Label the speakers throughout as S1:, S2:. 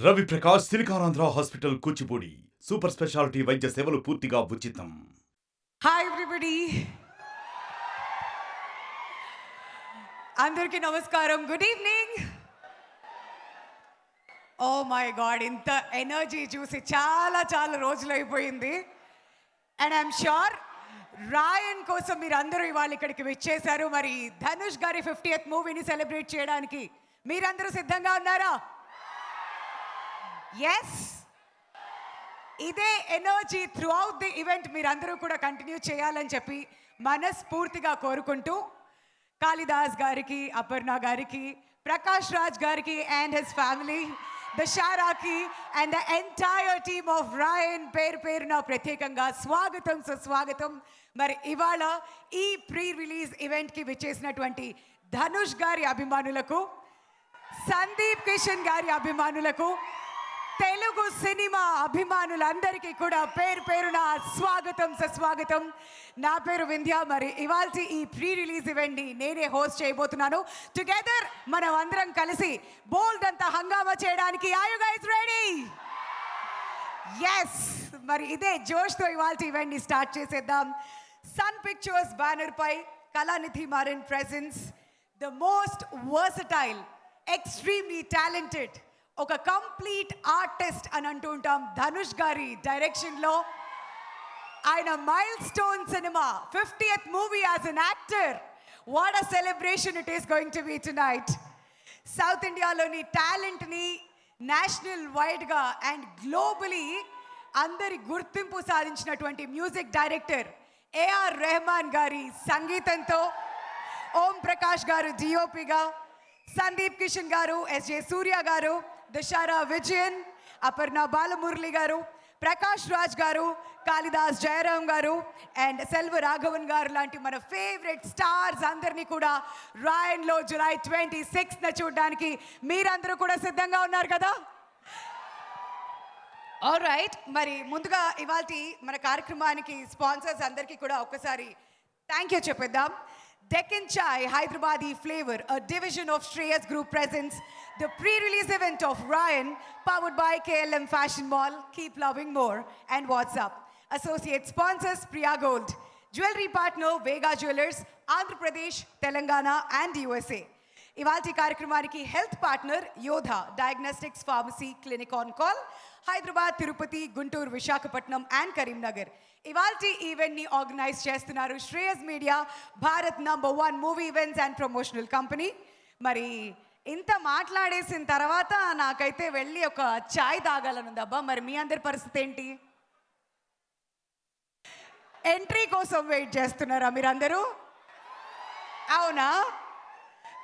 S1: Ravi Prakash SiliconAndhra hospital Kuchipudi super speciality వైద్య సేవలు పూర్తిగా ఉచితం.
S2: హాయ్ ఎవ్రీబడి, అందరికీ నమస్కారం. Good evening. Oh my god, ఇంత ఎనర్జీ చూసి చాలా చాలా రోజులు అయిపోయింది. అండ్ ఐఎమ్ షూర్ రాయన్ కోసం మీరు అందరూ ఇవాళ ఇక్కడికి విచ్చేశారు. మరి ధనుష్ గారి 50th మూవీని సెలబ్రేట్ చేయడానికి మీరందరూ సిద్ధంగా ఉన్నారా? ఎస్, ఇదే energy through out the event మీరందరూ కూడా కంటిన్యూ చేయాలని చెప్పి మనస్ఫూర్తిగా కోరుకుంటూ కాళిదాస్ గారికి, అపర్ణ గారికి, ప్రకాష్ రాజ్ గారికి అండ్ హిస్ ఫ్యామిలీ, దశారాకి and the entire team of Raayan పేరు పేరున ప్రత్యేకంగా స్వాగతం, సుస్వాగతం. మరి ఇవాళ ఈ ప్రీ రిలీజ్ ఈవెంట్కి విచ్చేసినటువంటి ధనుష్ గారి అభిమానులకు, సందీప్ కిషన్ గారి అభిమానులకు, తెలుగు సినిమా అభిమానులందరికీ కూడా పేరు పేరున స్వాగతం, సుస్వాగతం. నా పేరు వింధ్య. మరి ఇవాళ ఈ ప్రీ రిలీజ్ ఈవెంట్ని నేనే హోస్ట్ చేయబోతున్నాను. టుగెదర్ మనం అందరం కలిసి బోల్డ్ అంతా హంగామా చేయడానికి are you guys ready? Yes, మరి ఇదే జోష్తో ఇవాళ ఈవెంట్ని స్టార్ట్ చేసేద్దాం. సన్ పిక్చర్స్ బ్యానర్ పై Kalanithi Maran presence the most versatile, extremely talented, ఒక కంప్లీట్ ఆర్టిస్ట్ అని అంటూ ఉంటాం ధనుష్ గారి డైరెక్షన్లో. ఆయన milestone cinema 50th movie as an actor. What a celebration it is going to be tonight. South ఇండియాలోని టాలెంట్ని నేషనల్ వైడ్గా అండ్ గ్లోబలీ అందరి గుర్తింపు సాధించినటువంటి మ్యూజిక్ డైరెక్టర్ ఏఆర్ రెహమాన్ గారి సంగీతంతో, ఓం ప్రకాష్ గారు డిఓపిగా, సందీప్ కిషన్ గారు, ఎస్జే సూర్య గారు, దశారా విజయన్, అపర్ణ బాలమురళి గారు, ప్రకాష్ రాజ్ గారు, కాళిదాస్ జయరాం గారు అండ్ సెల్వ రాఘవన్ గారు లాంటి మన ఫేవరెట్ స్టార్స్ అందరినీ కూడా రాయన్లో జూలై 26న చూడడానికి మీరందరూ కూడా సిద్ధంగా ఉన్నారు కదా? ఆల్ రైట్, మరి ముందుగా ఇవాళ మన కార్యక్రమానికి స్పాన్సర్స్ అందరికీ కూడా ఒక్కసారి థ్యాంక్ యూ చెప్పేద్దాం. Deccan Chai Hyderabadi Flavor, a division of Shreyas Group, presents the pre-release event of Ryan, powered by KLM Fashion Mall. Keep loving more. And what's up? Associate sponsors Priya Gold, jewelry partner Vega Jewelers, Andhra Pradesh, Telangana and USA. ఇవాల్టి కార్యక్రమానికి health partner యోధా diagnostics pharmacy clinic on call, Hyderabad, Tirupati, Guntur, Visakhapatnam and Karimnagar. ఇవాల్టి ఈవెంట్ని organise చేస్తున్నారు Shreyas media, Bharat #1 movie events and promotional company. మరి ఇంత మాట్లాడేసిన తర్వాత నాకైతే వెళ్ళి ఒక ఛాయ్ తాగాలనుంది. అబ్బా, మరి మీ అందరి పరిస్థితి ఏంటి? ఎంట్రీ కోసం వెయిట్ చేస్తున్నారా మీరందరూ? అవునా?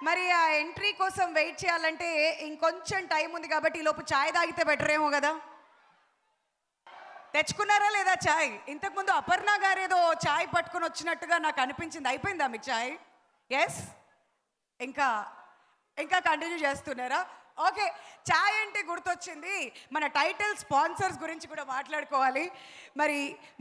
S2: మరి ఆ ఎంట్రీ కోసం వెయిట్ చేయాలంటే ఇంకొంచెం టైం ఉంది కాబట్టి ఈలోపు ఛాయ్ తాగితే బెటర్ ఏమో కదా? తెచ్చుకున్నారా లేదా ఛాయ్? ఇంతకుముందు అపర్ణ గారు ఏదో ఛాయ్ పట్టుకొని వచ్చినట్టుగా నాకు అనిపించింది. అయిపోయిందా మీకు ఛాయ్? ఎస్, ఇంకా కంటిన్యూ చేస్తున్నారా? ఓకే, ఛాయ్ అంటే గుర్తొచ్చింది, మన టైటిల్ స్పాన్సర్స్ గురించి కూడా మాట్లాడుకోవాలి. మరి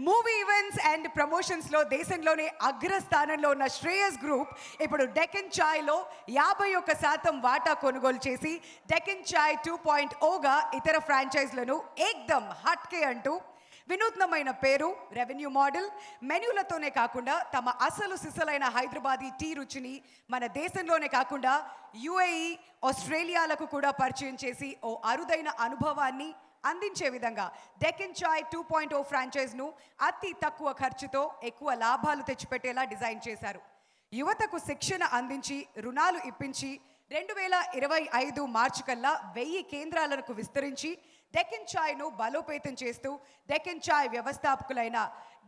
S2: మూవీ ఈవెంట్స్ అండ్ ప్రమోషన్స్లో దేశంలోనే అగ్రస్థానంలో ఉన్న శ్రేయస్ గ్రూప్ ఇప్పుడు డెక్కన్ ఛాయ్లో 51% వాటా కొనుగోలు చేసి డెక్కన్ ఛాయ్ 2.0గా ఇతర ఫ్రాంచైజ్లను ఏక్దమ్ హట్కే అంటూ వినూత్నమైన పేరు, రెవెన్యూ మోడల్, మెన్యూలతోనే కాకుండా తమ అసలు సిసలైన హైదరాబాదీ టీ రుచిని మన దేశంలోనే కాకుండా యుఏఈ, ఆస్ట్రేలియాలకు కూడా పరిచయం చేసి ఓ అరుదైన అనుభవాన్ని అందించే విధంగా డెక్కన్ ఛాయ్ 2.0 ఫ్రాంచైజ్ను అతి తక్కువ ఖర్చుతో ఎక్కువ లాభాలు తెచ్చిపెట్టేలా డిజైన్ చేశారు. యువతకు శిక్షణ అందించి రుణాలు ఇప్పించి 2025 మార్చి కల్లా 1000 కేంద్రాలకు విస్తరించి డెక్కన్ ఛాయ్ను బలోపేతం చేస్తూ డెక్కన్ ఛాయ్ వ్యవస్థాపకులైన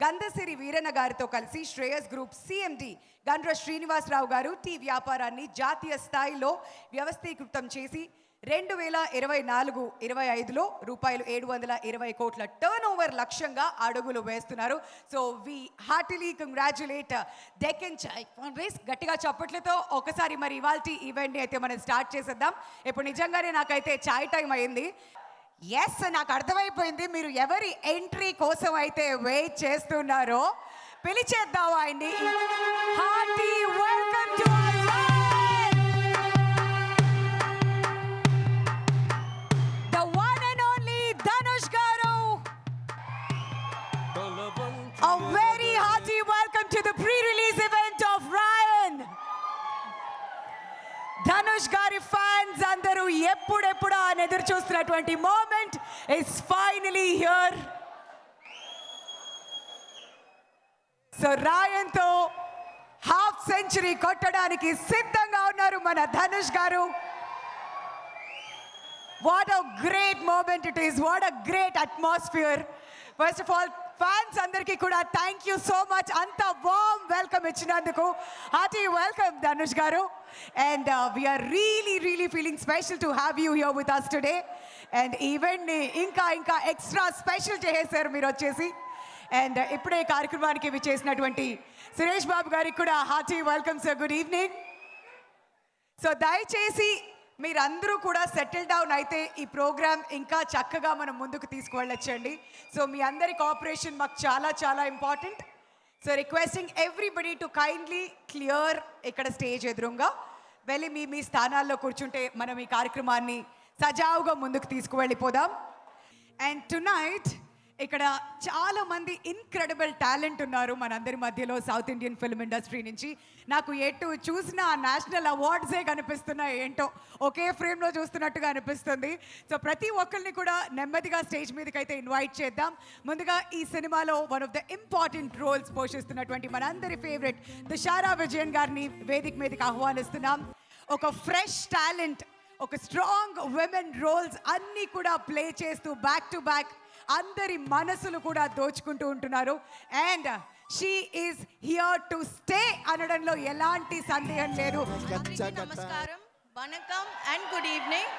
S2: గంధసిరి వీరన్న గారితో కలిసి శ్రేయస్ గ్రూప్ సిఎండి గండ్ర శ్రీనివాసరావు గారు టీ వ్యాపారాన్ని జాతీయ స్థాయిలో వ్యవస్థీకృతం చేసి 2024-25లో రూపాయలు 720 కోట్ల టర్న్ ఓవర్ లక్ష్యంగా అడుగులు వేస్తున్నారు. So we heartily congratulate Deccan ఛాయ్. గట్టిగా చప్పట్లతో ఒకసారి మరి ఇవాల్టి ఈవెంట్ని అయితే మనం స్టార్ట్ చేసేద్దాం. ఇప్పుడు నిజంగానే నాకైతే ఛాయ్ టైం అయింది. ఎస్, నాకు అర్థమైపోయింది మీరు ఎవరి ఎంట్రీ కోసం అయితే వెయిట్ చేస్తున్నారో. పిలిచేద్దాం ఆయన్ని. Hearty welcome to the one Dhanush గారి ఫ్యాన్స్ అందరూ ఎప్పుడెప్పుడా అని ఎదురు చూస్తున్నటువంటి moment is finally here. So రాయన్తో హాఫ్ సెంచరీ కొట్టడానికి సిద్ధంగా ఉన్నారు మన ధనుష్ గారు. What a great moment it is, what a great atmosphere. First of all fans అందరికీ కూడా థ్యాంక్ యూ సో మచ్, అంత వార్మ్ వెల్కమ్ ఇచ్చినందుకు. హార్టీ వెల్కమ్ ధనుష్ గారు. And we are really feeling special to have you here with us today. And ఈవెంట్ని ఇంకా extra special చేసేసారు మీరు వచ్చేసి. And ఇప్పుడే కార్యక్రమానికి విచ్చేసినటువంటి సురేష్ బాబు గారికి కూడా hearty welcome sir, good evening. So దయచేసి మీరందరూ కూడా సెటిల్ డౌన్ అయితే ఈ ప్రోగ్రామ్ ఇంకా చక్కగా మనం ముందుకు తీసుకువెళ్ళొచ్చండి. సో మీ అందరి కోఆపరేషన్ మాకు చాలా important. So requesting everybody to kindly clear ఇక్కడ స్టేజ్ ఎదురుగా వెళ్ళి మీ స్థానాల్లో కూర్చుంటే మనం ఈ కార్యక్రమాన్ని సజావుగా ముందుకు తీసుకువెళ్ళిపోదాం. అండ్ టునైట్ ఇక్కడ చాలా మంది ఇన్క్రెడిబుల్ టాలెంట్ ఉన్నారు మనందరి మధ్యలో సౌత్ ఇండియన్ ఫిల్మ్ ఇండస్ట్రీ నుంచి. నాకు ఎటు చూసిన నేషనల్ అవార్డ్సే కనిపిస్తున్నాయి, ఏంటో ఒకే ఫ్రేమ్లో చూస్తున్నట్టుగా అనిపిస్తుంది. సో ప్రతి ఒక్కరిని కూడా నెమ్మదిగా స్టేజ్ మీదకి అయితే ఇన్వైట్ చేద్దాం. ముందుగా ఈ సినిమాలో one of the important roles పోషిస్తున్నటువంటి మనందరి ఫేవరెట్ తుషారా విజయన్ గారిని వేదిక మీదకి ఆహ్వానిస్తున్నాం. ఒక ఫ్రెష్ టాలెంట్, ఒక స్ట్రాంగ్ విమెన్ రోల్స్ అన్నీ కూడా ప్లే చేస్తూ బ్యాక్ టు బ్యాక్ అందరి మనసులు కూడా దోచుకుంటూ ఉంటున్నారు. And she is here to stay అనడంలో ఎలాంటి సందేహం లేదు.
S3: నమస్కారం, వనకం and good evening.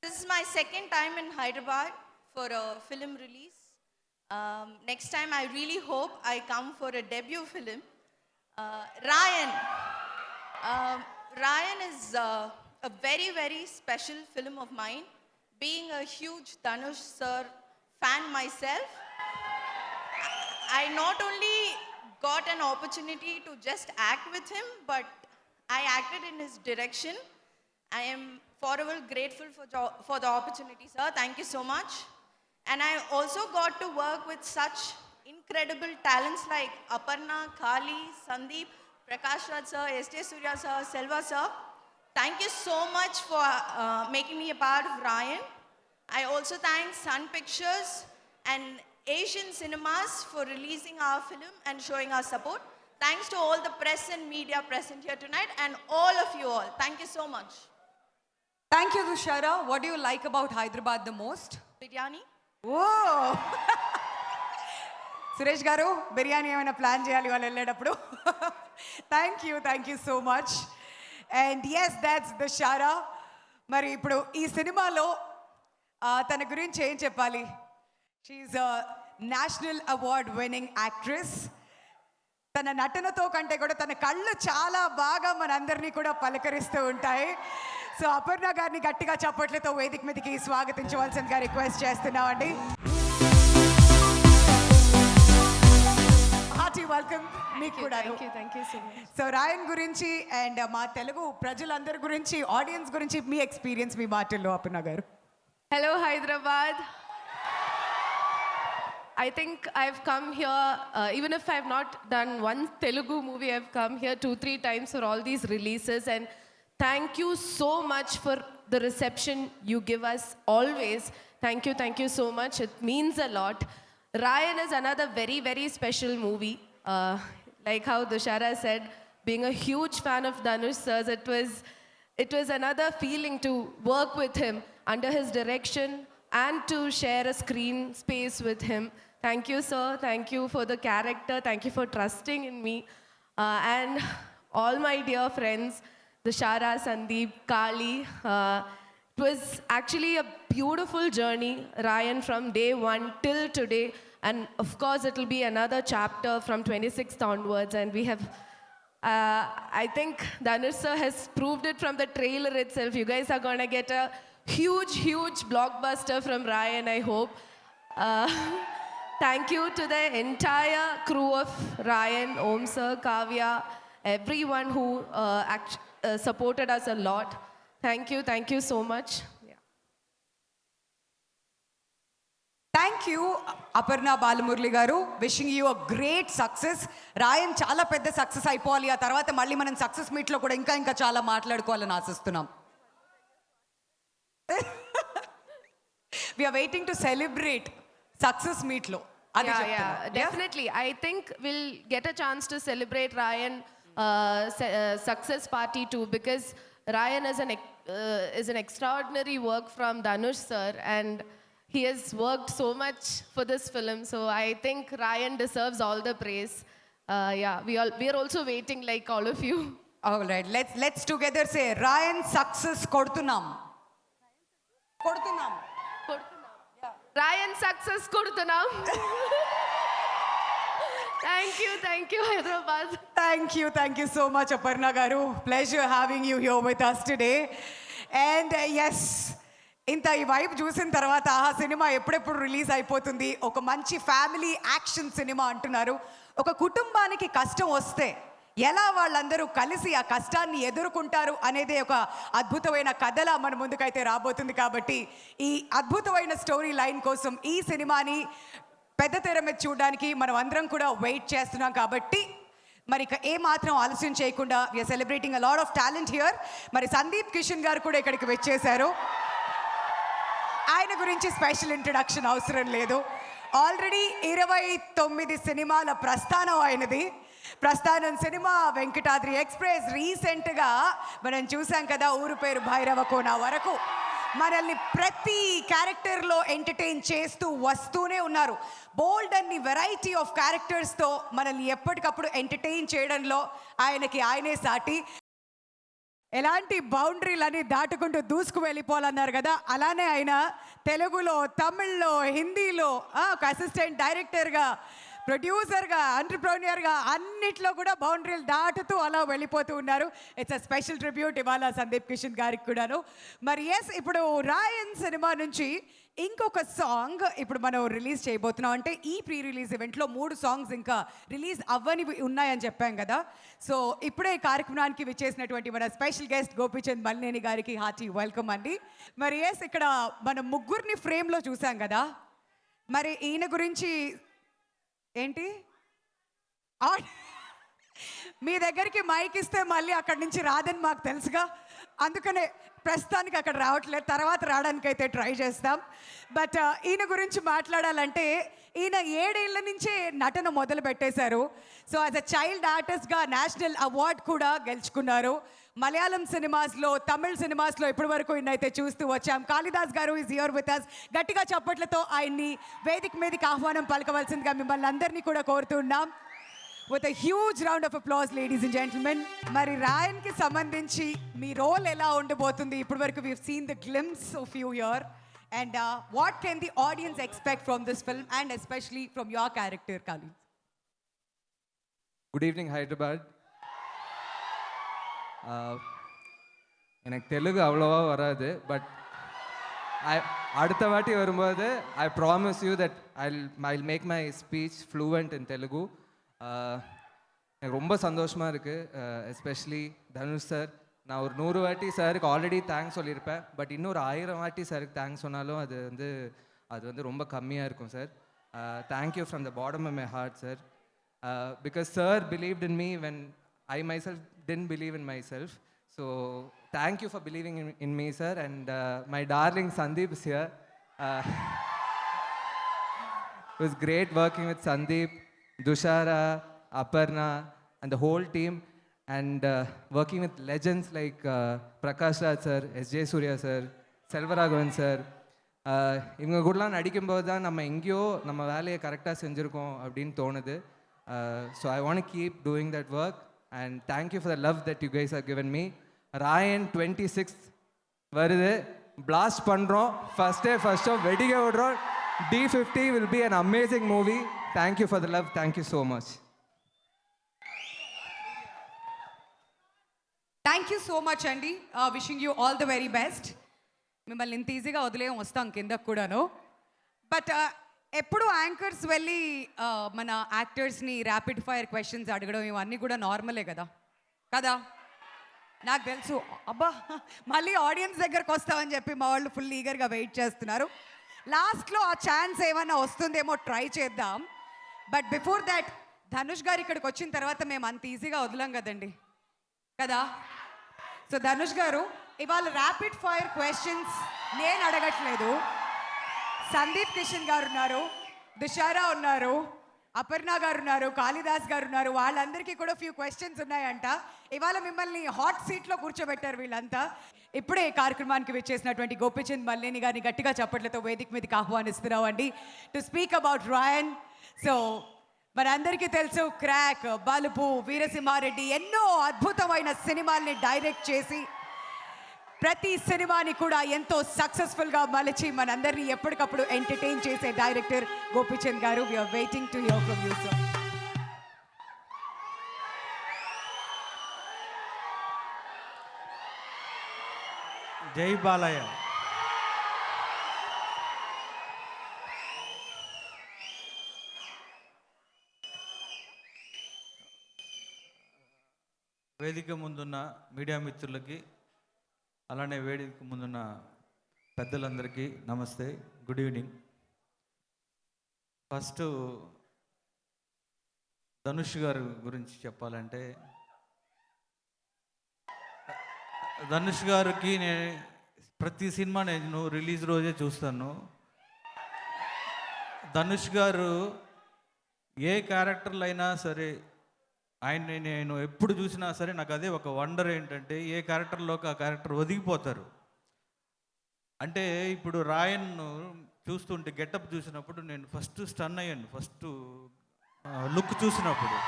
S3: This is my second time in Hyderabad for a film release. Next time I really hope I come for a debut film. Ryan. Ryan is a very special film of mine. Being a huge Dhanush sir fan myself, I not only got an opportunity to just act with him, but I acted in his direction. I am forever grateful for the opportunity, sir. Thank you so much. And I also got to work with such incredible talents like Aparna, Kali, Sandeep, Prakash Raj sir, S.J. Surya sir, Selva sir. Thank you so much for making me a part of Ryan. I also thank Sun Pictures and Asian Cinemas for releasing our film and showing our support. Thanks to all the press and media present here tonight and all of you all. Thank you so much.
S2: Thank you, Tushara. What do you like about Hyderabad the most?
S3: Biryani.
S2: Oh! Suresh garu, biryani ఏమైనా plan చేయాలి వాళ్ళు వెళ్ళేటప్పుడు. Thank you so much. And yes, that's Tushara. మరి ఇప్పుడు ఈ సినిమాలో తన గురించి ఏం చెప్పాలి? She is a national award winning actress. తన నటనతో కంటే కూడా తన కళ్ళు చాలా బాగా మనందరినీ కూడా పలకరిస్తూ ఉంటాయి. సో అపర్ణ గారిని గట్టిగా చప్పట్లతో వేదిక మీదకి స్వాగతించవలసిందిగా రిక్వెస్ట్ చేస్తున్నామండి. హార్టీ వెల్కమ్ మీకు కూడా.
S3: Thank you so much.
S2: So Raayan గురించి అండ్ మా తెలుగు ప్రజలందరి గురించి, ఆడియన్స్ గురించి మీ ఎక్స్పీరియన్స్ మీ మాటల్లో అపర్ణ గారు.
S4: Hello, Hyderabad. I think I've come here, even if I've not done one Telugu movie, I've come here 2-3 times for all these releases. And thank you so much for the reception you give us always. Thank you so much. It means a lot. Ryan is another very special movie. Like how Dushara said, being a huge fan of Dhanush sir, it was another feeling to work with him under his direction and to share a screen space with him. Thank you, sir. Thank you for the character. Thank you for trusting in me. And all my dear friends, Dushara, Sandeep, Kali. It was actually a beautiful journey, Ryan, from day one till today. And of course, it will be another chapter from 26th onwards. And we have, I think Dhanush sir has proved it from the trailer itself. You guys are going to get a huge blockbuster from Ryan, I hope. Thank you to the entire crew of Ryan, Om sir, Kavya, everyone who supported us a lot. Thank you so much. Yeah.
S2: Thank thank you Aparna Balamurali గారు. Wishing you a great success. Raayan చాలా పెద్ద success అయిపోవాలి, ఆ తర్వాత మళ్ళీ మనం success మీట్లో కూడా ఇంకా ఇంకా చాలా మాట్లాడుకోవాలని ఆశిస్తున్నాం. We are waiting to celebrate success మీట్లో.
S4: Yeah, definitely. I think we'll get a chance to celebrate Ryan success party too, because Ryan is an extraordinary work from Dhanush sir, and he has worked so much for this film. So I think Ryan deserves all the praise. Yeah, we are also waiting like all of you.
S2: All right, let's together say Ryan success kodutunam.
S4: Ryan success kodutunam. Thank you Hyderabad.
S2: Thank you so much Aparna garu. Pleasure having you here with us today. And yes, ఇంత ఈ vibe చూసిన తర్వాత ఆ cinema ఎప్పుడెప్పుడు release అయిపోతుంది. ఒక మంచి family action cinema అంటున్నారు. ఒక కుటుంబానికి కష్టం వస్తే ఎలా వాళ్ళందరూ కలిసి ఆ కష్టాన్ని ఎదుర్కొంటారు అనేది ఒక అద్భుతమైన కథలా మన ముందుకైతే రాబోతుంది. కాబట్టి ఈ అద్భుతమైన స్టోరీ లైన్ కోసం ఈ సినిమాని పెద్ద తెర మీద చూడడానికి మనం అందరం కూడా వెయిట్ చేస్తున్నాం. కాబట్టి మరి ఇక ఏ మాత్రం ఆలస్యం చేయకుండా we are celebrating a lot of talent here. మరి సందీప్ కిషన్ గారు కూడా ఇక్కడికి వచ్చేసారు. ఆయన గురించి స్పెషల్ ఇంట్రడక్షన్ అవసరం లేదు. ఆల్రెడీ 29 సినిమాల ప్రస్థానం ఆయనది. ప్రస్థానం సినిమా, వెంకటాద్రి ఎక్స్ప్రెస్, రీసెంట్గా మనం చూసాం కదా ఊరు పేరు భైరవ కోన వరకు మనల్ని ప్రతి క్యారెక్టర్లో ఎంటర్టైన్ చేస్తూ వస్తూనే ఉన్నారు. బోల్డ్ అన్ని వెరైటీ ఆఫ్ క్యారెక్టర్స్తో మనల్ని ఎప్పటికప్పుడు ఎంటర్టైన్ చేయడంలో ఆయనే సాటి. ఎలాంటి బౌండరీలని దాటుకుంటూ దూసుకు వెళ్ళిపోవాలన్నారు కదా, అలానే ఆయన తెలుగులో, తమిళ్లో, హిందీలో ఒక అసిస్టెంట్ డైరెక్టర్గా, ప్రొడ్యూసర్గా, ఎంటర్‌ప్రెన్యూర్గా అన్నిట్లో కూడా బౌండరీలు దాటుతూ అలా వెళ్ళిపోతూ ఉన్నారు. ఇట్స్ అ స్పెషల్ ట్రిబ్యూట్ ఇవాళ సందీప్ కిషన్ గారికి కూడాను. మరి ఎస్, ఇప్పుడు రాయన్ సినిమా నుంచి ఇంకొక సాంగ్ ఇప్పుడు మనం రిలీజ్ చేయబోతున్నాం. అంటే ఈ ప్రీ రిలీజ్ ఈవెంట్లో 3 సాంగ్స్ ఇంకా రిలీజ్ అవ్వనివి ఉన్నాయని చెప్పాం కదా. సో ఇప్పుడే ఈ కార్యక్రమానికి విచ్చేసినటువంటి మన స్పెషల్ గెస్ట్ గోపీచంద్ మల్లేని గారికి హార్టీ వెల్కమ్ అండి. మరి ఎస్, ఇక్కడ మనం ముగ్గురిని ఫ్రేమ్లో చూసాం కదా, మరి ఈయన గురించి ఏంటి మీ దగ్గరికి మైక్ ఇస్తే మళ్ళీ అక్కడి నుంచి రాదని మాకు తెలుసుగా, అందుకనే ప్రస్తుతానికి అక్కడ రావట్లేదు, తర్వాత రావడానికైతే ట్రై చేస్తాం. బట్ ఈయన గురించి మాట్లాడాలంటే ఈయన 7 ఏళ్ల నుంచే నటన మొదలు పెట్టేశారు. సో యాజ్ అ చైల్డ్ ఆర్టిస్ట్గా నేషనల్ అవార్డ్ కూడా గెలుచుకున్నారు. మలయాళం సినిమాస్లో, తమిళ్ సినిమాస్లో ఇప్పటి వరకు ఈయనైతే చూస్తూ వచ్చాం. కాళిదాస్ గారు ఈజ్ హియర్ విత్ us. గట్టిగా చప్పట్లతో ఆయన్ని వేదిక మీదకి ఆహ్వానం పలకవలసిందిగా మిమ్మల్ని అందరినీ కూడా కోరుతున్నాం. with a huge round of applause, ladies and gentlemen. మరి రాయన్కి సంబంధించి మీ రోల్ ఎలా ఉండబోతుంది? ఇప్పటి వరకు we've seen the glimpse of you here. And what can the audience expect from this film, and especially from your character, Kali?
S5: Good evening, Hyderabad. எனக்கு தெலுங்கு அவ்வளோவா வராது, பட் அடுத்த வாட்டி வரும்போது I promise you that I'll make my speech fluent in Telugu. எனக்கு ரொம்ப சந்தோஷமாக இருக்குது, எஸ்பெஷலி தனுஷ் சார். நான் ஒரு 100 வாட்டி சாருக்கு ஆல்ரெடி தேங்க்ஸ் சொல்லியிருப்பேன், பட் இன்னொரு 1000 வாட்டி சாருக்கு தேங்க்ஸ் சொன்னாலும் அது வந்து ரொம்ப கம்மியாக இருக்கும் sir. Thank you from the bottom of my heart sir, because sir believed in me when I myself didn't believe in myself. So thank you for believing in me, sir. And my darling Sandeep is here. It was great working with Sandeep, Dushara, Aparna, and the whole team. And working with legends like Prakash Raj sir, S.J. Surya sir, Selvaraghavan sir. இவங்க கூடலாம் நடிக்கும்போது தான் நம்ம எங்கேயோ நம்ம வேலையை கரெக்டாக செஞ்சுருக்கோம் அப்படின்னு தோணுது. So I want to keep doing that work. And thank you for the love that you guys have given me. Ryan 26th வருது, blast பண்ணுறோம், first show வெடிக்க விடுறோம். D50 will be an amazing movie. Thank you for the love. Thank you so much.
S2: Thank you so much అండి. Wishing you all the very best. మిమ్మల్ని ఇంత ఈజీగా వదిలేం, వస్తాం కిందకు కూడాను. బట్ ఎప్పుడు యాంకర్స్ వెళ్ళి మన యాక్టర్స్ని ర్యాపిడ్ ఫైర్ క్వశ్చన్స్ అడగడం ఇవన్నీ కూడా నార్మలే కదా కదా నాకు తెలుసు. అబ్బా, మళ్ళీ ఆడియన్స్ దగ్గరకు వస్తామని చెప్పి మా వాళ్ళు ఫుల్ ఈగర్గా వెయిట్ చేస్తున్నారు. లాస్ట్లో ఆ ఛాన్స్ ఏమన్నా వస్తుందేమో ట్రై చేద్దాం. బట్ బిఫోర్ దాట్ ధనుష్ గారు ఇక్కడికి వచ్చిన తర్వాత మేము అంత ఈజీగా వదలం కదండి, కదా? సో ధనుష్ గారు ఇవాళ ర్యాపిడ్ ఫైర్ క్వశ్చన్స్ నేను అడగట్లేదు. సందీప్ కిషన్ గారు ఉన్నారు, దుషారా ఉన్నారు, అపర్ణ గారు ఉన్నారు, కాళిదాస్ గారు ఉన్నారు. వాళ్ళందరికీ కూడా ఫ్యూ క్వశ్చన్స్ ఉన్నాయంట. ఇవాళ మిమ్మల్ని హాట్ సీట్లో కూర్చోబెట్టారు వీళ్ళంతా. ఇప్పుడే ఈ కార్యక్రమానికి విచ్చేసినటువంటి గోపిచంద్ మల్లేని గారిని గట్టిగా చప్పట్లతో వేదిక మీదకి ఆహ్వానిస్తున్నాం అండి, to speak about Raayan. So మనందరికీ తెలుసు, క్రాక్, బలుపు, వీరసింహారెడ్డి ఎన్నో అద్భుతమైన సినిమాల్ని డైరెక్ట్ చేసి ప్రతి సినిమాని కూడా ఎంతో సక్సెస్ఫుల్గా మలిచి మనందరినీ ఎప్పటికప్పుడు ఎంటర్టైన్ చేసే director Gopichand garu. We are waiting to hear from you sir.
S6: జై బాలయ్య. వేదిక ముందున్న మీడియా మిత్రులకి, అలానే వేదిక ముందున్న పెద్దలందరికీ నమస్తే, గుడ్ ఈవినింగ్. ఫస్ట్ ధనుష్ గారి గురించి చెప్పాలంటే, ధనుష్ గారికి నేను ప్రతి సినిమా నేను రిలీజ్ రోజే చూస్తాను. ధనుష్ గారు ఏ క్యారెక్టర్లు అయినా సరే, ఆయన్ని నేను ఎప్పుడు చూసినా సరే నాకు అదే ఒక వండర్ ఏంటంటే, ఏ క్యారెక్టర్లోకి ఆ క్యారెక్టర్ ఒదిగిపోతారు. అంటే ఇప్పుడు రాయన్ను చూస్తుంటే గెటప్ చూసినప్పుడు నేను ఫస్ట్ స్టన్ అయ్యాను. ఫస్ట్ లుక్ చూసినప్పుడు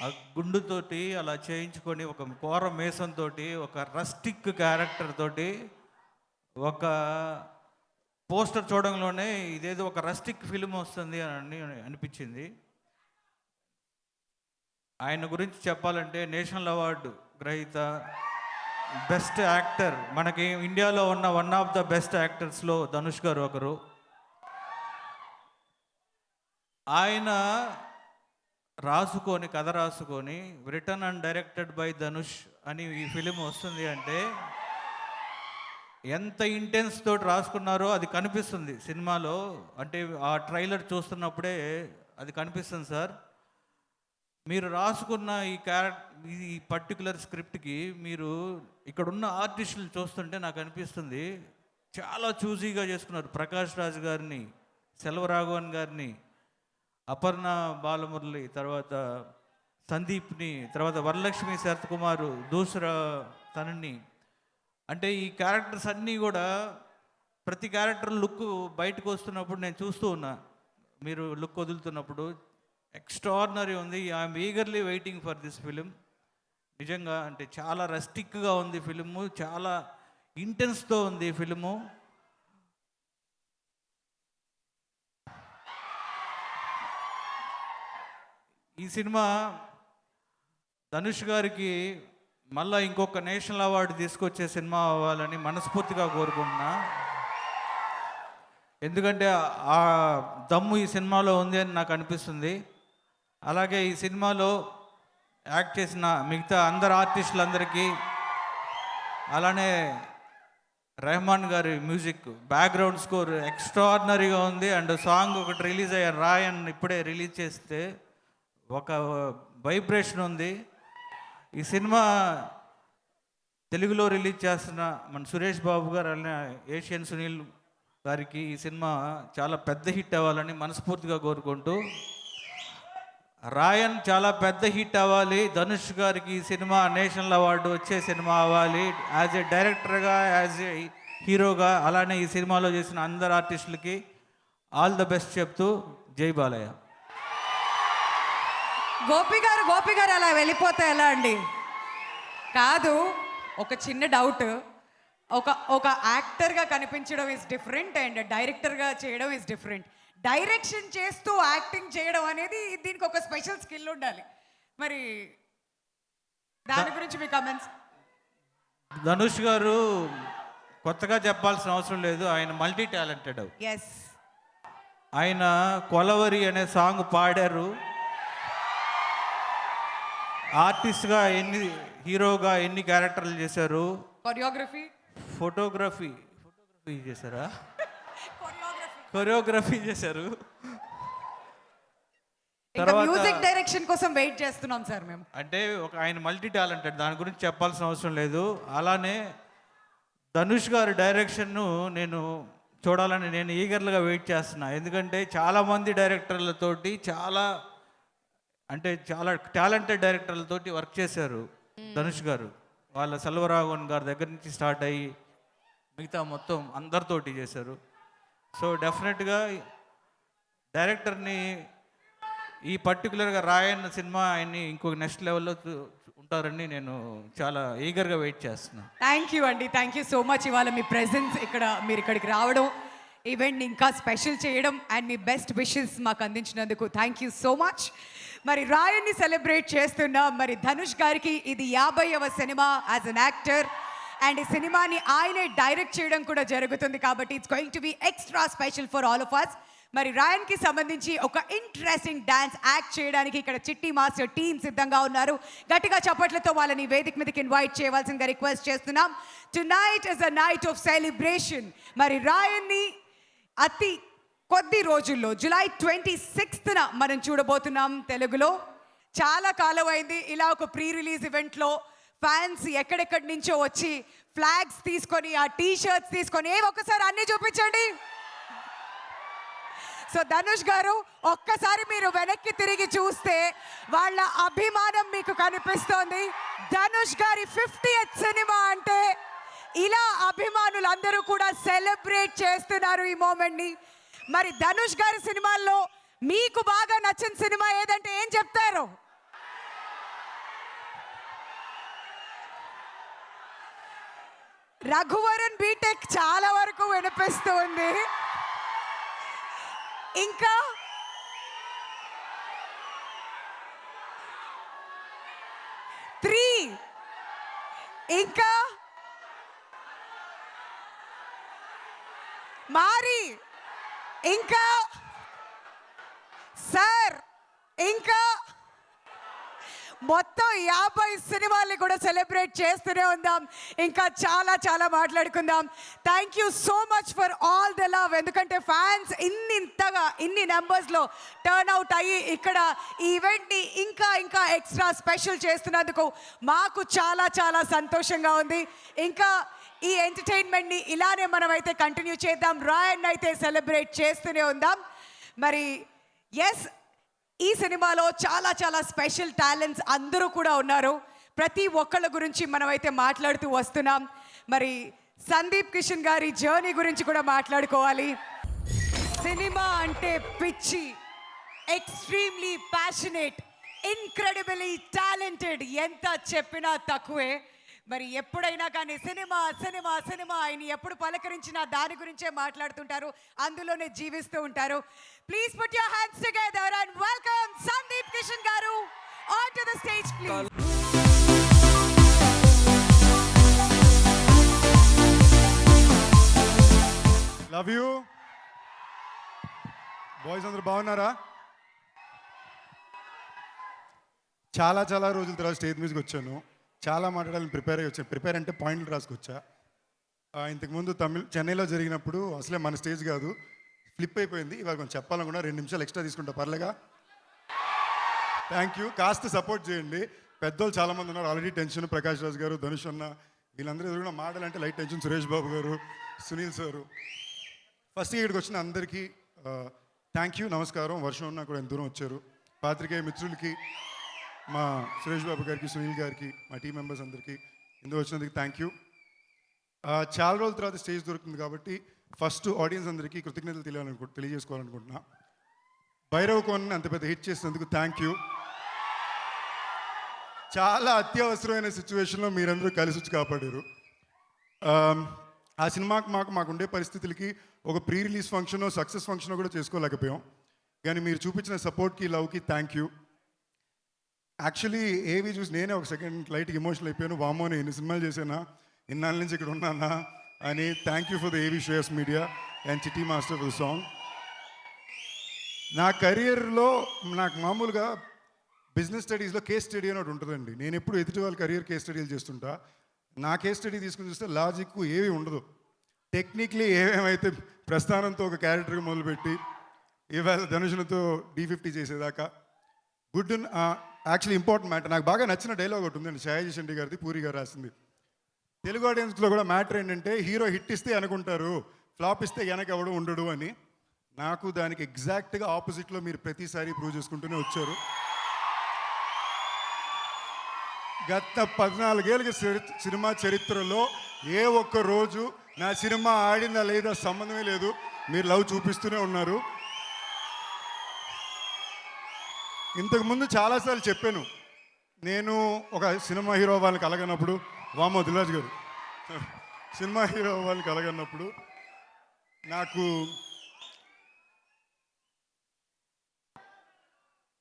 S6: ఆ గుండుతోటి అలా చేయించుకొని, ఒక కోర మేసంతో, ఒక రస్టిక్ క్యారెక్టర్ తోటి, ఒక పోస్టర్ చూడంలోనే ఇదేదో ఒక రస్టిక్ ఫిల్మ్ వస్తుంది అని అనిపించింది. ఆయన గురించి చెప్పాలంటే నేషనల్ అవార్డు గ్రహీత, బెస్ట్ యాక్టర్, మనకి ఇండియాలో ఉన్న వన్ ఆఫ్ ద బెస్ట్ యాక్టర్స్లో ధనుష్ గారు ఒకరు. ఆయన రాసుకొని, కథ రాసుకొని, written and directed by Dhanush అని ఈ ఫిలిం వస్తుంది అంటే ఎంత ఇంటెన్స్ తోటి రాసుకున్నారో అది కనిపిస్తుంది సినిమాలో. అంటే ఆ ట్రైలర్ చూస్తున్నప్పుడే అది కనిపిస్తుంది సార్. మీరు రాసుకున్న ఈ పర్టికులర్ స్క్రిప్ట్కి మీరు ఇక్కడున్న ఆర్టిస్టులు చూస్తుంటే నాకు అనిపిస్తుంది చాలా చూజీగా చేసుకున్నారు. ప్రకాష్ రాజ్ గారిని, సెల్వరాఘవన్ గారిని, అపర్ణ బాలమురళి, తర్వాత సందీప్ని, తర్వాత వరలక్ష్మి శరత్ కుమారు, దూసరా తనని. అంటే ఈ క్యారెక్టర్స్ అన్నీ కూడా ప్రతి క్యారెక్టర్ లుక్ బయటకు వస్తున్నప్పుడు నేను చూస్తూ ఉన్నా. మీరు లుక్ వదులుతున్నప్పుడు ఎక్స్ట్రాడినరీ ఉంది. I'm eagerly waiting for this film. నిజంగా అంటే చాలా రస్టిక్గా ఉంది ఫిలిము, చాలా ఇంటెన్స్తో ఉంది ఫిలిము. ఈ సినిమా ధనుష్ గారికి మళ్ళీ ఇంకొక నేషనల్ అవార్డు తీసుకొచ్చే సినిమా అవ్వాలని మనస్ఫూర్తిగా కోరుకుంటున్నా. ఎందుకంటే ఆ దమ్ము ఈ సినిమాలో ఉంది అని నాకు అనిపిస్తుంది. అలాగే ఈ సినిమాలో యాక్ట్ చేసిన మిగతా అందరు ఆర్టిస్టులందరికీ, అలానే రెహమాన్ గారి మ్యూజిక్, బ్యాక్గ్రౌండ్ స్కోర్ ఎక్స్ట్రాడినరీగా ఉంది. అండ్ సాంగ్ ఒకటి రిలీజ్ అయ్యారు, రాయన్ ఇప్పుడే రిలీజ్ చేస్తే ఒక వైబ్రేషన్ ఉంది. ఈ సినిమా తెలుగులో రిలీజ్ చేస్తున్న మన సురేష్ బాబు గారు, అలానే ఏషియన్ సునీల్ గారికి ఈ సినిమా చాలా పెద్ద హిట్ అవ్వాలని మనస్ఫూర్తిగా కోరుకుంటూ, రాయన్ చాలా పెద్ద హిట్ అవ్వాలి, ధనుష్ గారికి ఈ సినిమా నేషనల్ అవార్డు వచ్చే సినిమా అవ్వాలి, యాజ్ ఏ డైరెక్టర్గా, యాజ్ ఏ హీరోగా, అలానే ఈ సినిమాలో చేసిన అందరు ఆర్టిస్టులకి ఆల్ ద బెస్ట్ చెప్తూ జై బాలయ్య.
S2: గోపి గారు అలా వెళ్ళిపోతే ఎలా అండి? కాదు, ఒక చిన్న డౌట్. ఒక యాక్టర్గా కనిపించడం ఇస్ డిఫరెంట్ అండ్ డైరెక్టర్గా చేయడం ఇస్ డిఫరెంట్. డైరెక్షన్ చేస్తూ యాక్టింగ్ చేయడం అనేది దీనికి ఒక స్పెషల్ స్కిల్ ఉండాలి. మరి దాని గురించి మీ కమెంట్స్?
S6: ధనుష్ గారు కొత్తగా చెప్పాల్సిన అవసరం లేదు, ఆయన మల్టీ టాలెంటెడ్.
S2: ఎస్,
S6: ఆయన కొలవరి అనే సాంగ్ పాడారు. ఆర్టిస్ట్గా హీరోగా ఎన్ని క్యారెక్టర్లు చేశారు,
S2: కొరియోగ్రఫీ,
S6: ఫోటోగ్రఫీ ఇది చేశారా?
S2: కొరియోగ్రఫీ
S6: కొరియోగ్రఫీ చేశారు.
S2: ఇంకా
S6: తర్వాత
S2: మ్యూజిక్ డైరెక్షన్ కోసం వెయిట్ చేస్తున్నాం సార్ మేము.
S6: అంటే ఆయన మల్టీ టాలెంటెడ్, దాని గురించి చెప్పాల్సిన అవసరం లేదు. అలానే ధనుష్ గారి డైరెక్షన్ను నేను చూడాలని నేను ఈగర్లుగా వెయిట్ చేస్తున్నా. ఎందుకంటే చాలామంది డైరెక్టర్లతోటి చాలా టాలెంటెడ్ డైరెక్టర్లతోటి వర్క్ చేశారు ధనుష్ గారు. వాళ్ళ సెల్వరాఘవన్ గారి దగ్గర నుంచి స్టార్ట్ అయ్యి మిగతా మొత్తం అందరితోటి చేశారు. సో డెఫినెట్గా డైరెక్టర్ని ఈ పర్టికులర్గా రాయన్న సినిమా ఆయన్ని ఇంకొక నెక్స్ట్ లెవెల్లో ఉంటారని నేను చాలా ఈగర్గా వెయిట్ చేస్తున్నాను.
S2: థ్యాంక్ యూ అండి, థ్యాంక్ యూ సో మచ్. ఇవాళ మీ ప్రెజెన్స్ ఇక్కడ, మీరు ఇక్కడికి రావడం, ఈవెంట్ని ఇంకా స్పెషల్ చేయడం అండ్ మీ బెస్ట్ విషెస్ మాకు అందించినందుకు థ్యాంక్ యూ సో మచ్. మరి రాయన్ని సెలబ్రేట్ చేస్తున్న మరి ధనుష్ గారికి ఇది 50వ cinema as an actor and ఈ సినిమాని ఆయనే డైరెక్ట్ చేయడం కూడా జరుగుతుంది కాబట్టి it's going to be extra special for all of us. మరి రాయన్కి సంబంధించి ఒక ఇంట్రెస్టింగ్ డాన్స్ యాక్ట్ చేయడానికి ఇక్కడ చిట్టి మాస్టర్ టీమ్ సిద్ధంగా ఉన్నారు. గట్టిగా చప్పట్లతో వాళ్ళని వేదిక మీదకి ఇన్వైట్ చేయవలసిందిగా రిక్వెస్ట్ చేస్తున్నాం. Tonight is a knight of celebration. మరి రాయన్ని అతి కొద్ది రోజుల్లో జూలై 26న మనం చూడబోతున్నాం తెలుగులో. చాలా కాలం అయింది ఇలా ఒక ప్రీ రిలీజ్ ఈవెంట్లో ఫ్యాన్స్ ఎక్కడెక్కడి నుంచో వచ్చి ఫ్లాగ్స్ తీసుకొని ఆ టీ షర్ట్స్ తీసుకొని ఒక్కసారి అన్నీ చూపించండి. సో ధనుష్ గారు ఒక్కసారి మీరు వెనక్కి తిరిగి చూస్తే వాళ్ళ అభిమానం మీకు కనిపిస్తోంది. ధనుష్ గారి 50th సినిమా అంటే ఇలా అభిమానులందరూ కూడా సెలబ్రేట్ చేస్తున్నారు ఈ మూమెంట్ని. మరి ధనుష్ గారి సినిమాల్లో మీకు బాగా నచ్చిన సినిమా ఏదంటే ఏం చెప్తారు? రఘువరన్ బీటెక్ చాలా వరకు వినిపిస్తుంది. ఇంకా త్రీ, ఇంకా మారి, ఇంకా సార్, ఇంకా మొత్తం 50 సినిమాల్ని కూడా సెలబ్రేట్ చేస్తూనే ఉందాం. ఇంకా చాలా చాలా మాట్లాడుకుందాం. Thank you so much for all the love. ఎందుకంటే ఫ్యాన్స్ ఇన్ని నెంబర్స్లో టర్న్ అవుట్ అయ్యి ఇక్కడ ఈ ఈవెంట్ని ఇంకా ఇంకా ఎక్స్ట్రా స్పెషల్ చేస్తున్నందుకు మాకు చాలా చాలా సంతోషంగా ఉంది. ఇంకా ఈ ఎంటర్టైన్మెంట్ని ఇలానే మనమైతే కంటిన్యూ చేద్దాం. రాయన్ అయితే సెలబ్రేట్ చేస్తూనే ఉందాం. మరి ఎస్, ఈ సినిమాలో చాలా చాలా స్పెషల్ టాలెంట్స్ అందరూ కూడా ఉన్నారు. ప్రతి ఒక్కళ్ళ గురించి మనమైతే మాట్లాడుతూ వస్తున్నాం. మరి సందీప్ కిషన్ గారి జర్నీ గురించి కూడా మాట్లాడుకోవాలి. సినిమా అంటే పిచ్చి, ఎక్స్ట్రీమ్లీ ప్యాషనేట్, ఇన్క్రెడిబుల్లీ టాలెంటెడ్, ఎంత చెప్పినా తక్కువే. మరి ఎప్పుడైనా కానీ సినిమా సినిమా సినిమా ఆయన ఎప్పుడు పలకరించినా దాని గురించే మాట్లాడుతుంటారు, అందులోనే జీవిస్తూ ఉంటారు. Please put your hands together and welcome Sundeep Kishan గారు on to the stage please.
S7: Love you boys, అందరూ బాగున్నారా? చాలా చాలా రోజుల తర్వాత స్టేజ్ మీదకి వచ్చాను. చాలా మాట్లాడాలని ప్రిపేర్ అయ్యి వచ్చాను. ప్రిపేర్ అంటే పాయింట్లు రాసుకొచ్చా. ఇంతకుముందు చెన్నైలో జరిగినప్పుడు అసలే మన స్టేజ్ కాదు, ఫ్లిప్ అయిపోయింది. ఇవాళ కొంచెం చెప్పాలనుకున్నా, 2 నిమిషాలు ఎక్స్ట్రా తీసుకుంటా, పర్లేగా? Thank you. కాస్త సపోర్ట్ చేయండి. పెద్దోళ్ళు చాలామంది ఉన్నారు ఆల్రెడీ. టెన్షన్ ప్రకాష్ రాజ్ గారు, ధనుష్ అన్న, వీళ్ళందరూ ఎదురుగా మాటలంటే లైట్ టెన్షన్. సురేష్ బాబు గారు, సునీల్ సారు. ఫస్ట్ ఇక్కడికి వచ్చిన అందరికీ థ్యాంక్ యూ, నమస్కారం. వర్షం ఉన్నా కూడా ఎంత దూరం వచ్చారు. పాత్రికేయ మిత్రులకి, మా సురేష్ బాబు గారికి, సునీల్ గారికి, మా టీం మెంబర్స్ అందరికీ ఇందుకు వచ్చినందుకు థ్యాంక్ యూ. చాలా రోజుల తర్వాత స్టేజ్ దొరుకుతుంది కాబట్టి ఫస్ట్ ఆడియన్స్ అందరికీ కృతజ్ఞతలు తెలియజేసుకోవాలనుకుంటున్నా. భైరవ్ కోన్ అంత పెద్ద హిట్ చేసినందుకు థ్యాంక్ యూ. చాలా అత్యవసరమైన సిచ్యువేషన్లో మీరందరూ కలిసి వచ్చి కాపాడారు. ఆ సినిమాకి మాకుండే పరిస్థితులకి ఒక ప్రీ రిలీజ్ ఫంక్షనో సక్సెస్ ఫంక్షనో కూడా చేసుకోలేకపోయాం. కానీ మీరు చూపించిన సపోర్ట్కి, లవ్కి థ్యాంక్ యూ. యాక్చువల్లీ ఏవి చూసి నేనే ఒక సెకండ్ లైట్కి ఎమోషనల్ అయిపోయాను. వామో, నేను ఎన్ని సినిమాలు చేశానా, ఇన్నాళ్ళ నుంచి ఇక్కడ ఉన్నానా అని. థ్యాంక్ యూ ఫర్ ద ఏవి శ్రేయస్ మీడియా అండ్ చిట్టి మాస్టర్ ఫర్ ద సాంగ్. నా కెరియర్లో నాకు మామూలుగా బిజినెస్ స్టడీస్లో కేస్ స్టడీ అని ఒకటి ఉంటుందండి. నేను ఎప్పుడు ఎదుటి వాళ్ళ కెరియర్ కేస్ స్టడీలు చేస్తుంటా. నా కేస్ స్టడీ తీసుకుని చూస్తే లాజిక్ ఏవి ఉండదు. టెక్నిక్లీ ఏమేమైతే ప్రస్థానంతో ఒక క్యారెక్టర్గా మొదలుపెట్టి ఇవాళ ధనుషులతో D50 చేసేదాకా గుడ్ యాక్చువల్లీ ఇంపార్టెంట్ మ్యాటర్. నాకు బాగా నచ్చిన డైలాగ్ ఒకటి ఉందండి, షాయాజీ షెండి గారిది, పూరి గారు రాసింది. తెలుగు ఆడియన్స్లో కూడా మ్యాటర్ ఏంటంటే హీరో హిట్ ఇస్తే అనుకుంటారు, ఫ్లాప్ ఇస్తే వెనక ఎవడు ఉండడు అని. నాకు దానికి ఎగ్జాక్ట్గా ఆపోజిట్లో మీరు ప్రతిసారి ప్రూవ్ చేసుకుంటూనే వచ్చారు. గత 14 ఏళ్ళ సినిమా చరిత్రలో ఏ ఒక్క రోజు నా సినిమా ఆడిందా లేదా సంబంధమే లేదు, మీరు లవ్ చూపిస్తూనే ఉన్నారు. ఇంతకుముందు చాలాసార్లు చెప్పాను, నేను ఒక సినిమా హీరో వాళ్ళని కలగనప్పుడు, వామో దిల్రాజ్ గారు సినిమా హీరో వాళ్ళని కలగన్నప్పుడు నాకు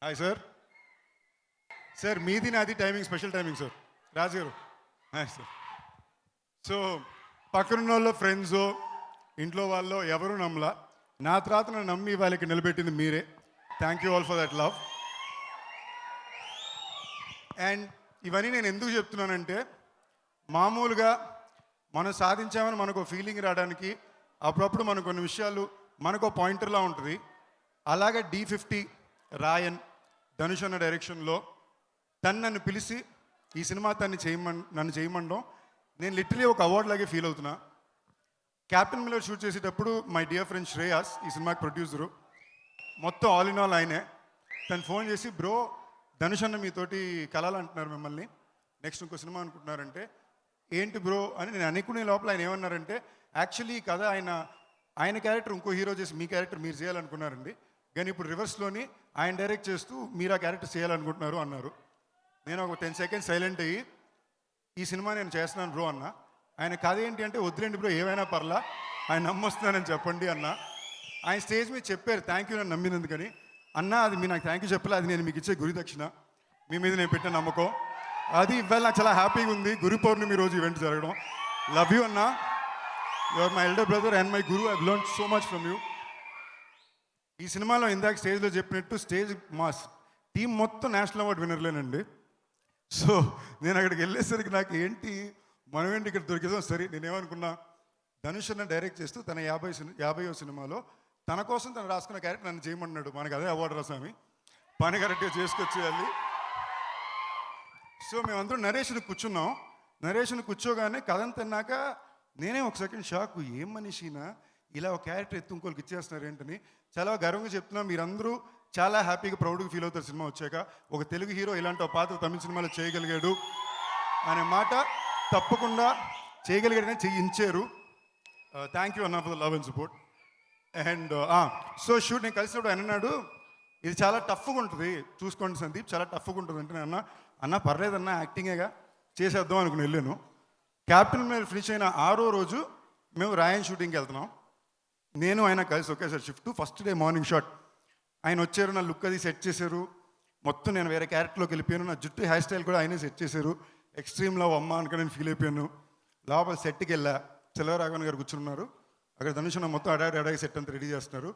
S7: హాయ్ సార్ మీది నాది టైమింగ్ స్పెషల్ టైమింగ్ సార్, రాజు గారు హాయ్ సార్. సో పక్కనున్న వాళ్ళు ఫ్రెండ్స్ ఇంట్లో వాళ్ళు ఎవరు నమ్మలా, నా తర్వాత నన్ను నమ్మి వాళ్ళకి నిలబెట్టింది మీరే. Thank you all for that love. And ఇవన్నీ నేను ఎందుకు చెప్తున్నానంటే, మామూలుగా మనం సాధించామని మనకు ఫీలింగ్ రావడానికి అప్పుడప్పుడు మనకు కొన్ని విషయాలు మనకు పాయింటర్లా ఉంటుంది. అలాగే D50 రాయన్ ధనుష్ అన్న డైరెక్షన్లో నన్ను పిలిచి ఈ సినిమా నన్ను చేయమండం నేను లిటరలీ ఒక అవార్డ్ లాగే ఫీల్ అవుతున్నా. క్యాప్టెన్ మిల్లర్ షూట్ చేసేటప్పుడు మై డియర్ ఫ్రెండ్ శ్రేయాస్ ఈ సినిమాకి ప్రొడ్యూసరు, మొత్తం ఆల్ ఇన్ ఆల్ ఆయనే. తను ఫోన్ చేసి, బ్రో ధనుష్ అన్న మీతోటి కలాలంటున్నారు మిమ్మల్ని, నెక్స్ట్ ఇంకో సినిమా అనుకుంటున్నారంటే, ఏంటి బ్రో అని నేను అనుకునే లోపల ఆయన ఏమన్నారంటే, యాక్చువల్లీ ఈ కథ ఆయన క్యారెక్టర్ ఇంకో హీరో చేసి మీ క్యారెక్టర్ మీరు చేయాలనుకున్నారండి, కానీ ఇప్పుడు రివర్స్లోని ఆయన డైరెక్ట్ చేస్తూ మీరు ఆ క్యారెక్టర్ చేయాలనుకుంటున్నారు అన్నారు. నేను ఒక 10 seconds సైలెంట్ అయ్యి, ఈ సినిమా నేను చేస్తున్నాను బ్రో అన్న. ఆయన కథ ఏంటి అంటే, వద్దులేండి బ్రో ఏమైనా పర్లా, ఆయన నమ్మొస్తున్నానని చెప్పండి అన్న. ఆయన స్టేజ్ మీద చెప్పారు థ్యాంక్ యూ నన్ను నమ్మినందుకని. అన్న అది మీరు నాకు థ్యాంక్ యూ చెప్పలే, అది నేను మీకు ఇచ్చే గురి దక్షిణ, మీ మీద నేను పెట్టిన నమ్మకం అది. ఇవాళ నాకు చాలా హ్యాపీగా ఉంది, గురు పౌర్ణమి రోజు ఈవెంట్ జరగడం. లవ్ యూ అన్న, you are my elder brother and my guru, I learn so much from you. ఈ సినిమాలో ఇందాక స్టేజ్లో చెప్పినట్టు మా టీం మొత్తం నేషనల్ అవార్డు విన్నర్లేనండి. సో నేను అక్కడికి వెళ్ళేసరికి నాకు ఏంటి మనమేంటి ఇక్కడ దొరికేదాం. సరే నేనేమనుకున్నా, ధనుష్ అన్న డైరెక్ట్ చేస్తూ తన 50వ సినిమాలో తన కోసం తను రాసుకున్న క్యారెక్టర్ నన్ను చేయమన్నాడు. మనకు అదే అవార్డు రాసామి, పని కరెక్ట్గా చేసుకొచ్చేయాలి. సో మేమందరం నరేష్ని కూర్చున్నాం. నరేష్ని కూర్చోగానే కథ తిన్నాక నేనే ఒక సెకండ్ షాక్, ఏం మనిషినా ఇలా ఒక క్యారెక్టర్ ఎత్తు ఇంకోళ్ళకి ఇచ్చేస్తున్నారు ఏంటని. చాలా గర్వంగా చెప్తున్నా, మీరందరూ చాలా హ్యాపీగా ప్రౌడ్గా ఫీల్ అవుతారు సినిమా వచ్చాక. ఒక తెలుగు హీరో ఇలాంటి ఒక పాత్ర తమిళ సినిమాలో చేయగలిగాడు అనే మాట తప్పకుండా చేయగలిగాడని చేయించారు. థ్యాంక్ యూ అన్న for the love and support. And so shoot నేను కలిసినప్పుడు ఆయన అన్నాడు, ఇది చాలా టఫ్గా ఉంటుంది, చూసుకోండి సందీప్ చాలా టఫ్గా ఉంటుంది అంటే, నేను అన్న పర్లేదన్నా యాక్టింగేగా చేసేద్దాం అనుకుని వెళ్ళాను. క్యాప్టెన్ మీద ఫినిష్ అయిన 6వ రోజు మేము రాయన్ షూటింగ్కి వెళ్తున్నాం. నేను ఆయన కలిసి ఒకేసారి shift. First day morning shot ఆయన వచ్చారు, నా లుక్ అది సెట్ చేశారు, మొత్తం నేను వేరే క్యారెక్టర్లోకి వెళ్ళిపోయాను. నా జుట్టు హెయిర్ స్టైల్ కూడా ఆయనే సెట్ చేశారు. ఎక్స్ట్రీమ్ లవ్ అమ్మ అనుకుని నేను ఫీల్ అయిపోయాను. లోపల సెట్కి వెళ్ళా, సెల్వరాఘవన్ గారు కూర్చున్నారు. అక్కడ ధనుష్ మొత్తం అడాయి సెట్ అంతా రెడీ చేస్తున్నారు.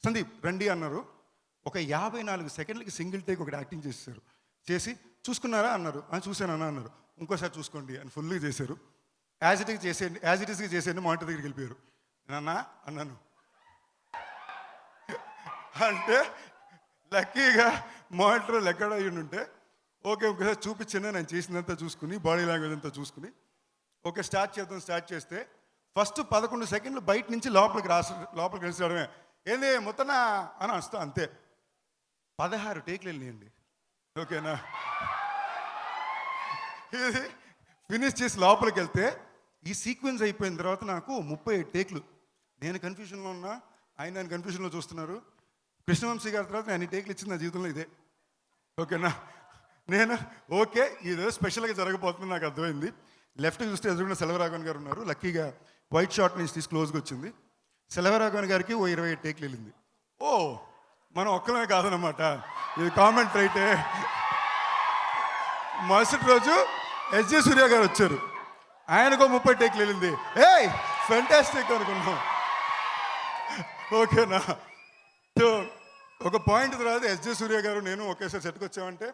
S7: సందీప్ రండి అన్నారు. ఒక 54 సెకండ్లకి సింగిల్ టేక్ ఒకటి యాక్టింగ్ చేశారు. చేసి చూసుకున్నారా అన్నారు. చూశానన్నా అన్నారు. ఇంకోసారి చూసుకోండి అని ఫుల్గా చేశారు. యాజ్ ఇట్ ఈస్గా చేసేయండి మానిటర్ దగ్గరికి వెళ్ళిపోయారు. నేనన్నా అన్నాను అంటే లక్కీగా మానిటర్ ఎక్కడ అయ్యి ఉంటే ఓకే ఒకసారి చూపించాను. నేను చేసినంత చూసుకుని బాడీ లాంగ్వేజ్ అంతా చూసుకుని ఓకే స్టార్ట్ చేస్తే ఫస్ట్ 11 సెకండ్లు బయట నుంచి లోపలికి కలిసి రావడమే. ఏంది మొత్తనా అని వస్తా అంతే. 16 టేక్లు వెళ్ళినాయండి. ఓకేనా, ఇది ఫినిష్ చేసి లోపలికి వెళ్తే ఈ సీక్వెన్స్ అయిపోయిన తర్వాత నాకు 37 టేక్లు. నేను కన్ఫ్యూజన్లో ఉన్నా, ఆయన నేను కన్ఫ్యూజన్లో చూస్తున్నారు. కృష్ణవంశీ గారి తర్వాత నేను టేక్లు ఇచ్చింది నా జీవితంలో ఇదే. ఓకేనా, నేను ఓకే ఇదేదో స్పెషల్గా జరగబోతుంది నాకు అర్థమైంది. లెఫ్ట్ చూస్తే ఎదురుగా సెల్వరాఘవన్ గారు ఉన్నారు. లక్కీగా వైట్ షార్ట్ నుంచి తీసి క్లోజ్గా వచ్చింది. సెల్వరాఘవన్ గారికి 27 టేక్లు వెళ్ళింది. ఓ మనం ఒక్కలమే కాదనమాట, ఇది కామెంట్ రైటే. మరుసటి రోజు ఎస్జే సూర్య గారు వచ్చారు, ఆయనకు 30 టేక్లు వెళ్ళింది. ఏయ్ ఫెంటాస్టిక్ అనుకున్నాం. ఓకేనా, సో ఒక పాయింట్ తర్వాత ఎస్జే సూర్య గారు నేను ఒకేసారి సెట్కి వచ్చామంటే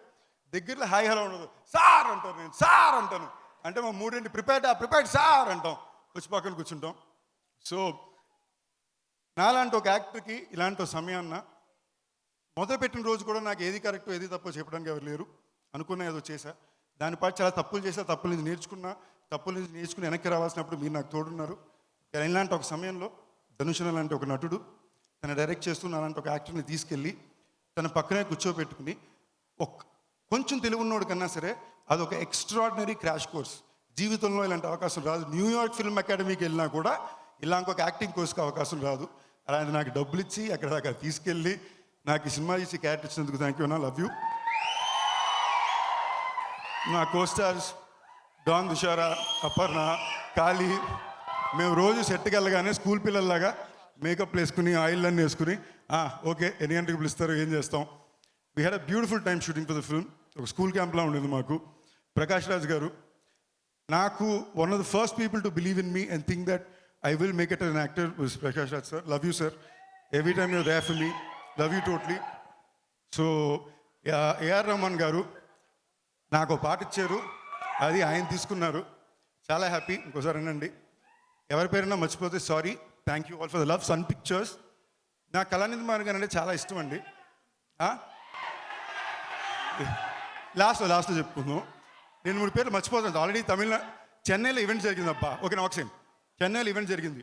S7: దగ్గరలో హాయ్ హలో ఉండదు. సార్ అంటారు, నేను సార్ అంటాను. అంటే మా 3 ప్రిపేర్డ్ సార్ అంటాం. వచ్చి పక్కన కూర్చుంటాం. సో నాలాంటి ఒక యాక్టర్కి ఇలాంటి ఒక సమయాన్న మొదలుపెట్టిన రోజు కూడా నాకు ఏది కరెక్టో ఏది తప్పో చెప్పడానికి ఎవరు లేరు. అనుకున్నా ఏదో చేశా, దాని పాటు చాలా తప్పులు చేశా, తప్పుల నుంచి నేర్చుకుని వెనక్కి రావాల్సినప్పుడు మీరు నాకు తోడున్నారు. కానీ ఇలాంటి ఒక సమయంలో ధనుష్ లాంటి ఒక నటుడు తను డైరెక్ట్ చేస్తున్న అలాంటి ఒక యాక్టర్ని తీసుకెళ్ళి తన పక్కనే కూర్చోబెట్టుకుని కొంచెం తెలుగున్నోడు కన్నా సరే అదొక ఎక్స్ట్రాడినరీ క్రాష్ కోర్స్. జీవితంలో ఇలాంటి అవకాశం రాదు. న్యూయార్క్ ఫిల్మ్ అకాడమీకి వెళ్ళినా కూడా ఇలా ఇంకొక యాక్టింగ్ కోర్స్కి అవకాశం రాదు. అలాంటి నాకు డబ్బులు ఇచ్చి అక్కడ దాకా తీసుకెళ్ళి నాకు ఈ సినిమా ఇచ్చి క్యారెక్టర్ ఇచ్చినందుకు థ్యాంక్ యూ అన్నా, లవ్ యూ. నా కోస్టార్స్ డాన్ దుషారా, అపర్ణ, కాళీ, మేము రోజు సెట్కి వెళ్ళగానే స్కూల్ పిల్లల్లాగా మేకప్ వేసుకుని ఆయిల్ అన్నీ వేసుకుని ఓకే ఎన్ని గంటలకు పిలుస్తారు ఏం చేస్తాం. We had a beautiful time shooting for the film. ఒక స్కూల్ క్యాంప్లా ఉండేది మాకు. ప్రకాష్ రాజ్ గారు నాకు one of the first people to believe in me and think that I will make it an actor with Prakash Raj sir. Love you sir, every time you're there for me, love you totally. So AR Rahman garu నాకు ఒక పాట ఇచ్చారు, అది ఆయన తీసుకున్నారు. చాలా happy. ఇంకోసారి అనండి, ఎవరి పేరైనా మర్చిపోతే sorry. Thank you all for the love. Sun Pictures. నాకు కళానిధి మారన్ గారు అంటే చాలా ఇష్టం అండి. లాస్ట్లో చెప్పుకుందాం. నేను 3 పేర్లు మర్చిపోతాను. ఆల్రెడీ చెన్నైలో ఈవెంట్ జరిగింది అబ్బా. ఓకే, నా ఒకసారి చెన్నైలో ఈవెంట్ జరిగింది.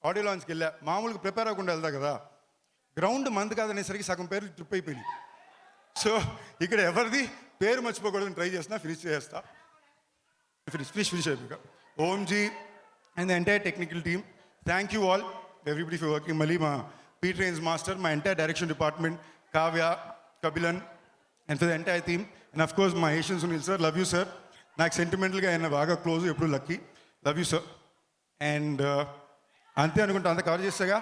S7: ఆడియో లాంచ్కి వెళ్ళా. మామూలుగా ప్రిపేర్ అవ్వకుండా వెళ్తా కదా, గ్రౌండ్ మంది కాదనేసరికి సగం పేర్లు ట్రిప్ అయిపోయింది. సో ఇక్కడ ఎవరిది పేరు మర్చిపోకూడదని ట్రై చేస్తున్నా. ఫినిష్ చేస్తా. ఫినిష్ అయిపోయాక Omji and the entire technical team, thank you all everybody for working. మళ్ళీ మా పీ ట్రైన్స్ మాస్టర్, మా entire direction department, Kavya, Kapilan, and for the entire team. And of course మా Asian Sunil sir, love you sir. నాకు సెంటిమెంటల్గా ఆయన బాగా క్లోజ్, ఎప్పుడు lucky. Love you sir. And అంతే అనుకుంటా, అంతా కవర్ చేస్తాగా.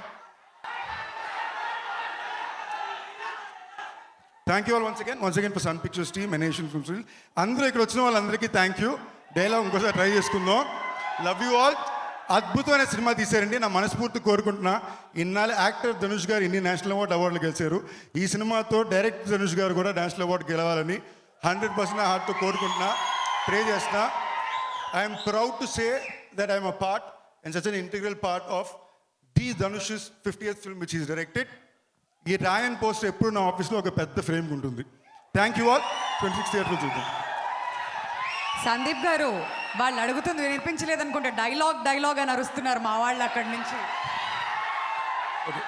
S7: Thank you all once again for Sun Pictures team and Asian Films. అందరూ ఇక్కడ వచ్చిన వాళ్ళందరికీ థ్యాంక్ యూ. డైలాగ్ ఇంకోసారి ట్రై చేసుకుందాం. Love you all. అద్భుతమైన సినిమా తీశారండి. నా మనస్ఫూర్తి కోరుకుంటున్నా. ఇన్నాళ్ళు యాక్టర్ ధనుష్ గారు ఇన్ని నేషనల్ అవార్డులు గెలిచారు. ఈ సినిమాతో డైరెక్టర్ ధనుష్ గారు కూడా నేషనల్ అవార్డు గెలవాలని 100% హార్ట్తో కోరుకుంటున్నా, ప్రే చేస్తున్నా. I'm proud to say that I'm a part and such an integral part of the Dhanush's 50th film which is directed. ఈ రాయన్ పోస్టర్ ఎప్పుడు నా ఆఫీస్లో ఒక పెద్ద ఫ్రేమ్ ఉంటుంది. Thank you all. 26th థియేటర్లో చూద్దాం.
S2: సందీప్ గారు వాళ్ళు అడుగుతుంది వినిపించలేదు అనుకుంటే డైలాగ్ అని అరుస్తున్నారు మా వాళ్ళు అక్కడి నుంచి.
S7: ఓకే,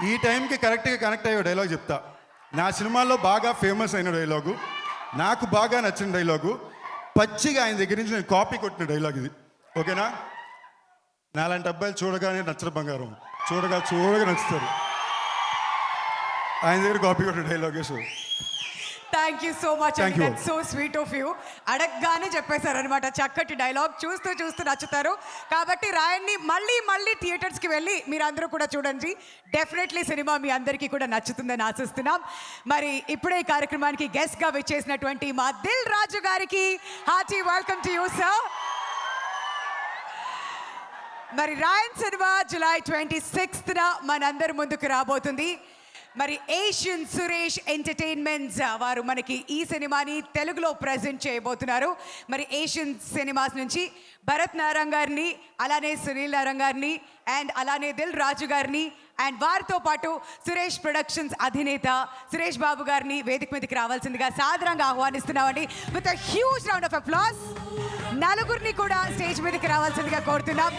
S7: ఈ టైంకి కరెక్ట్గా కనెక్ట్ అయ్యే డైలాగ్ చెప్తా. నా సినిమాల్లో బాగా ఫేమస్ అయిన డైలాగు, నాకు బాగా నచ్చిన డైలాగు, పచ్చిగా ఆయన దగ్గర నుంచి నేను కాపీ కొట్టిన డైలాగ్ ఇది. ఓకేనా? నాలాంటి అబ్బాయిలు చూడగానే నచ్చరు బంగారం, చూడగా నచ్చుతారు. ఆయన దగ్గర కాపీ కొట్టిన డైలాగే. So
S2: thank you so much అండి, that's so sweet of you. అడగగానే చెప్పేశారు అనమాట, చక్కటి డైలాగ్. చూస్తూ నచ్చుతారు కాబట్టి రాయన్ని మళ్ళీ థియేటర్స్కి వెళ్ళి మీరు అందరూ కూడా చూడండి. డెఫినెట్లీ సినిమా మీ అందరికీ కూడా నచ్చుతుందని ఆశిస్తున్నాం. మరి ఇప్పుడే ఈ కార్యక్రమానికి గెస్ట్గా విచ్చేసినటువంటి మా దిల్ రాజు గారికి hearty welcome to you sir. మరి రాయన్ సినిమా జూలై 26న మనందరి ముందుకు రాబోతుంది. మరి ఏషియన్ సురేష్ ఎంటర్టైన్మెంట్స్ వారు మనకి ఈ సినిమాని తెలుగులో ప్రజెంట్ చేయబోతున్నారు. మరి ఏషియన్ సినిమాస్ నుంచి భరత్ నారాయణ్ గారిని, అలానే సునీల్ నారాయణ్ గారిని, అండ్ అలానే దిల్ రాజు గారిని, అండ్ వారితో పాటు సురేష్ ప్రొడక్షన్స్ అధినేత సురేష్ బాబు గారిని వేదిక మీదకి రావాల్సిందిగా సాదరంగా ఆహ్వానిస్తున్నామండి. With a huge round of applause. నలుగురిని కూడా స్టేజ్ మీదకి రావాల్సిందిగా కోరుతున్నాం.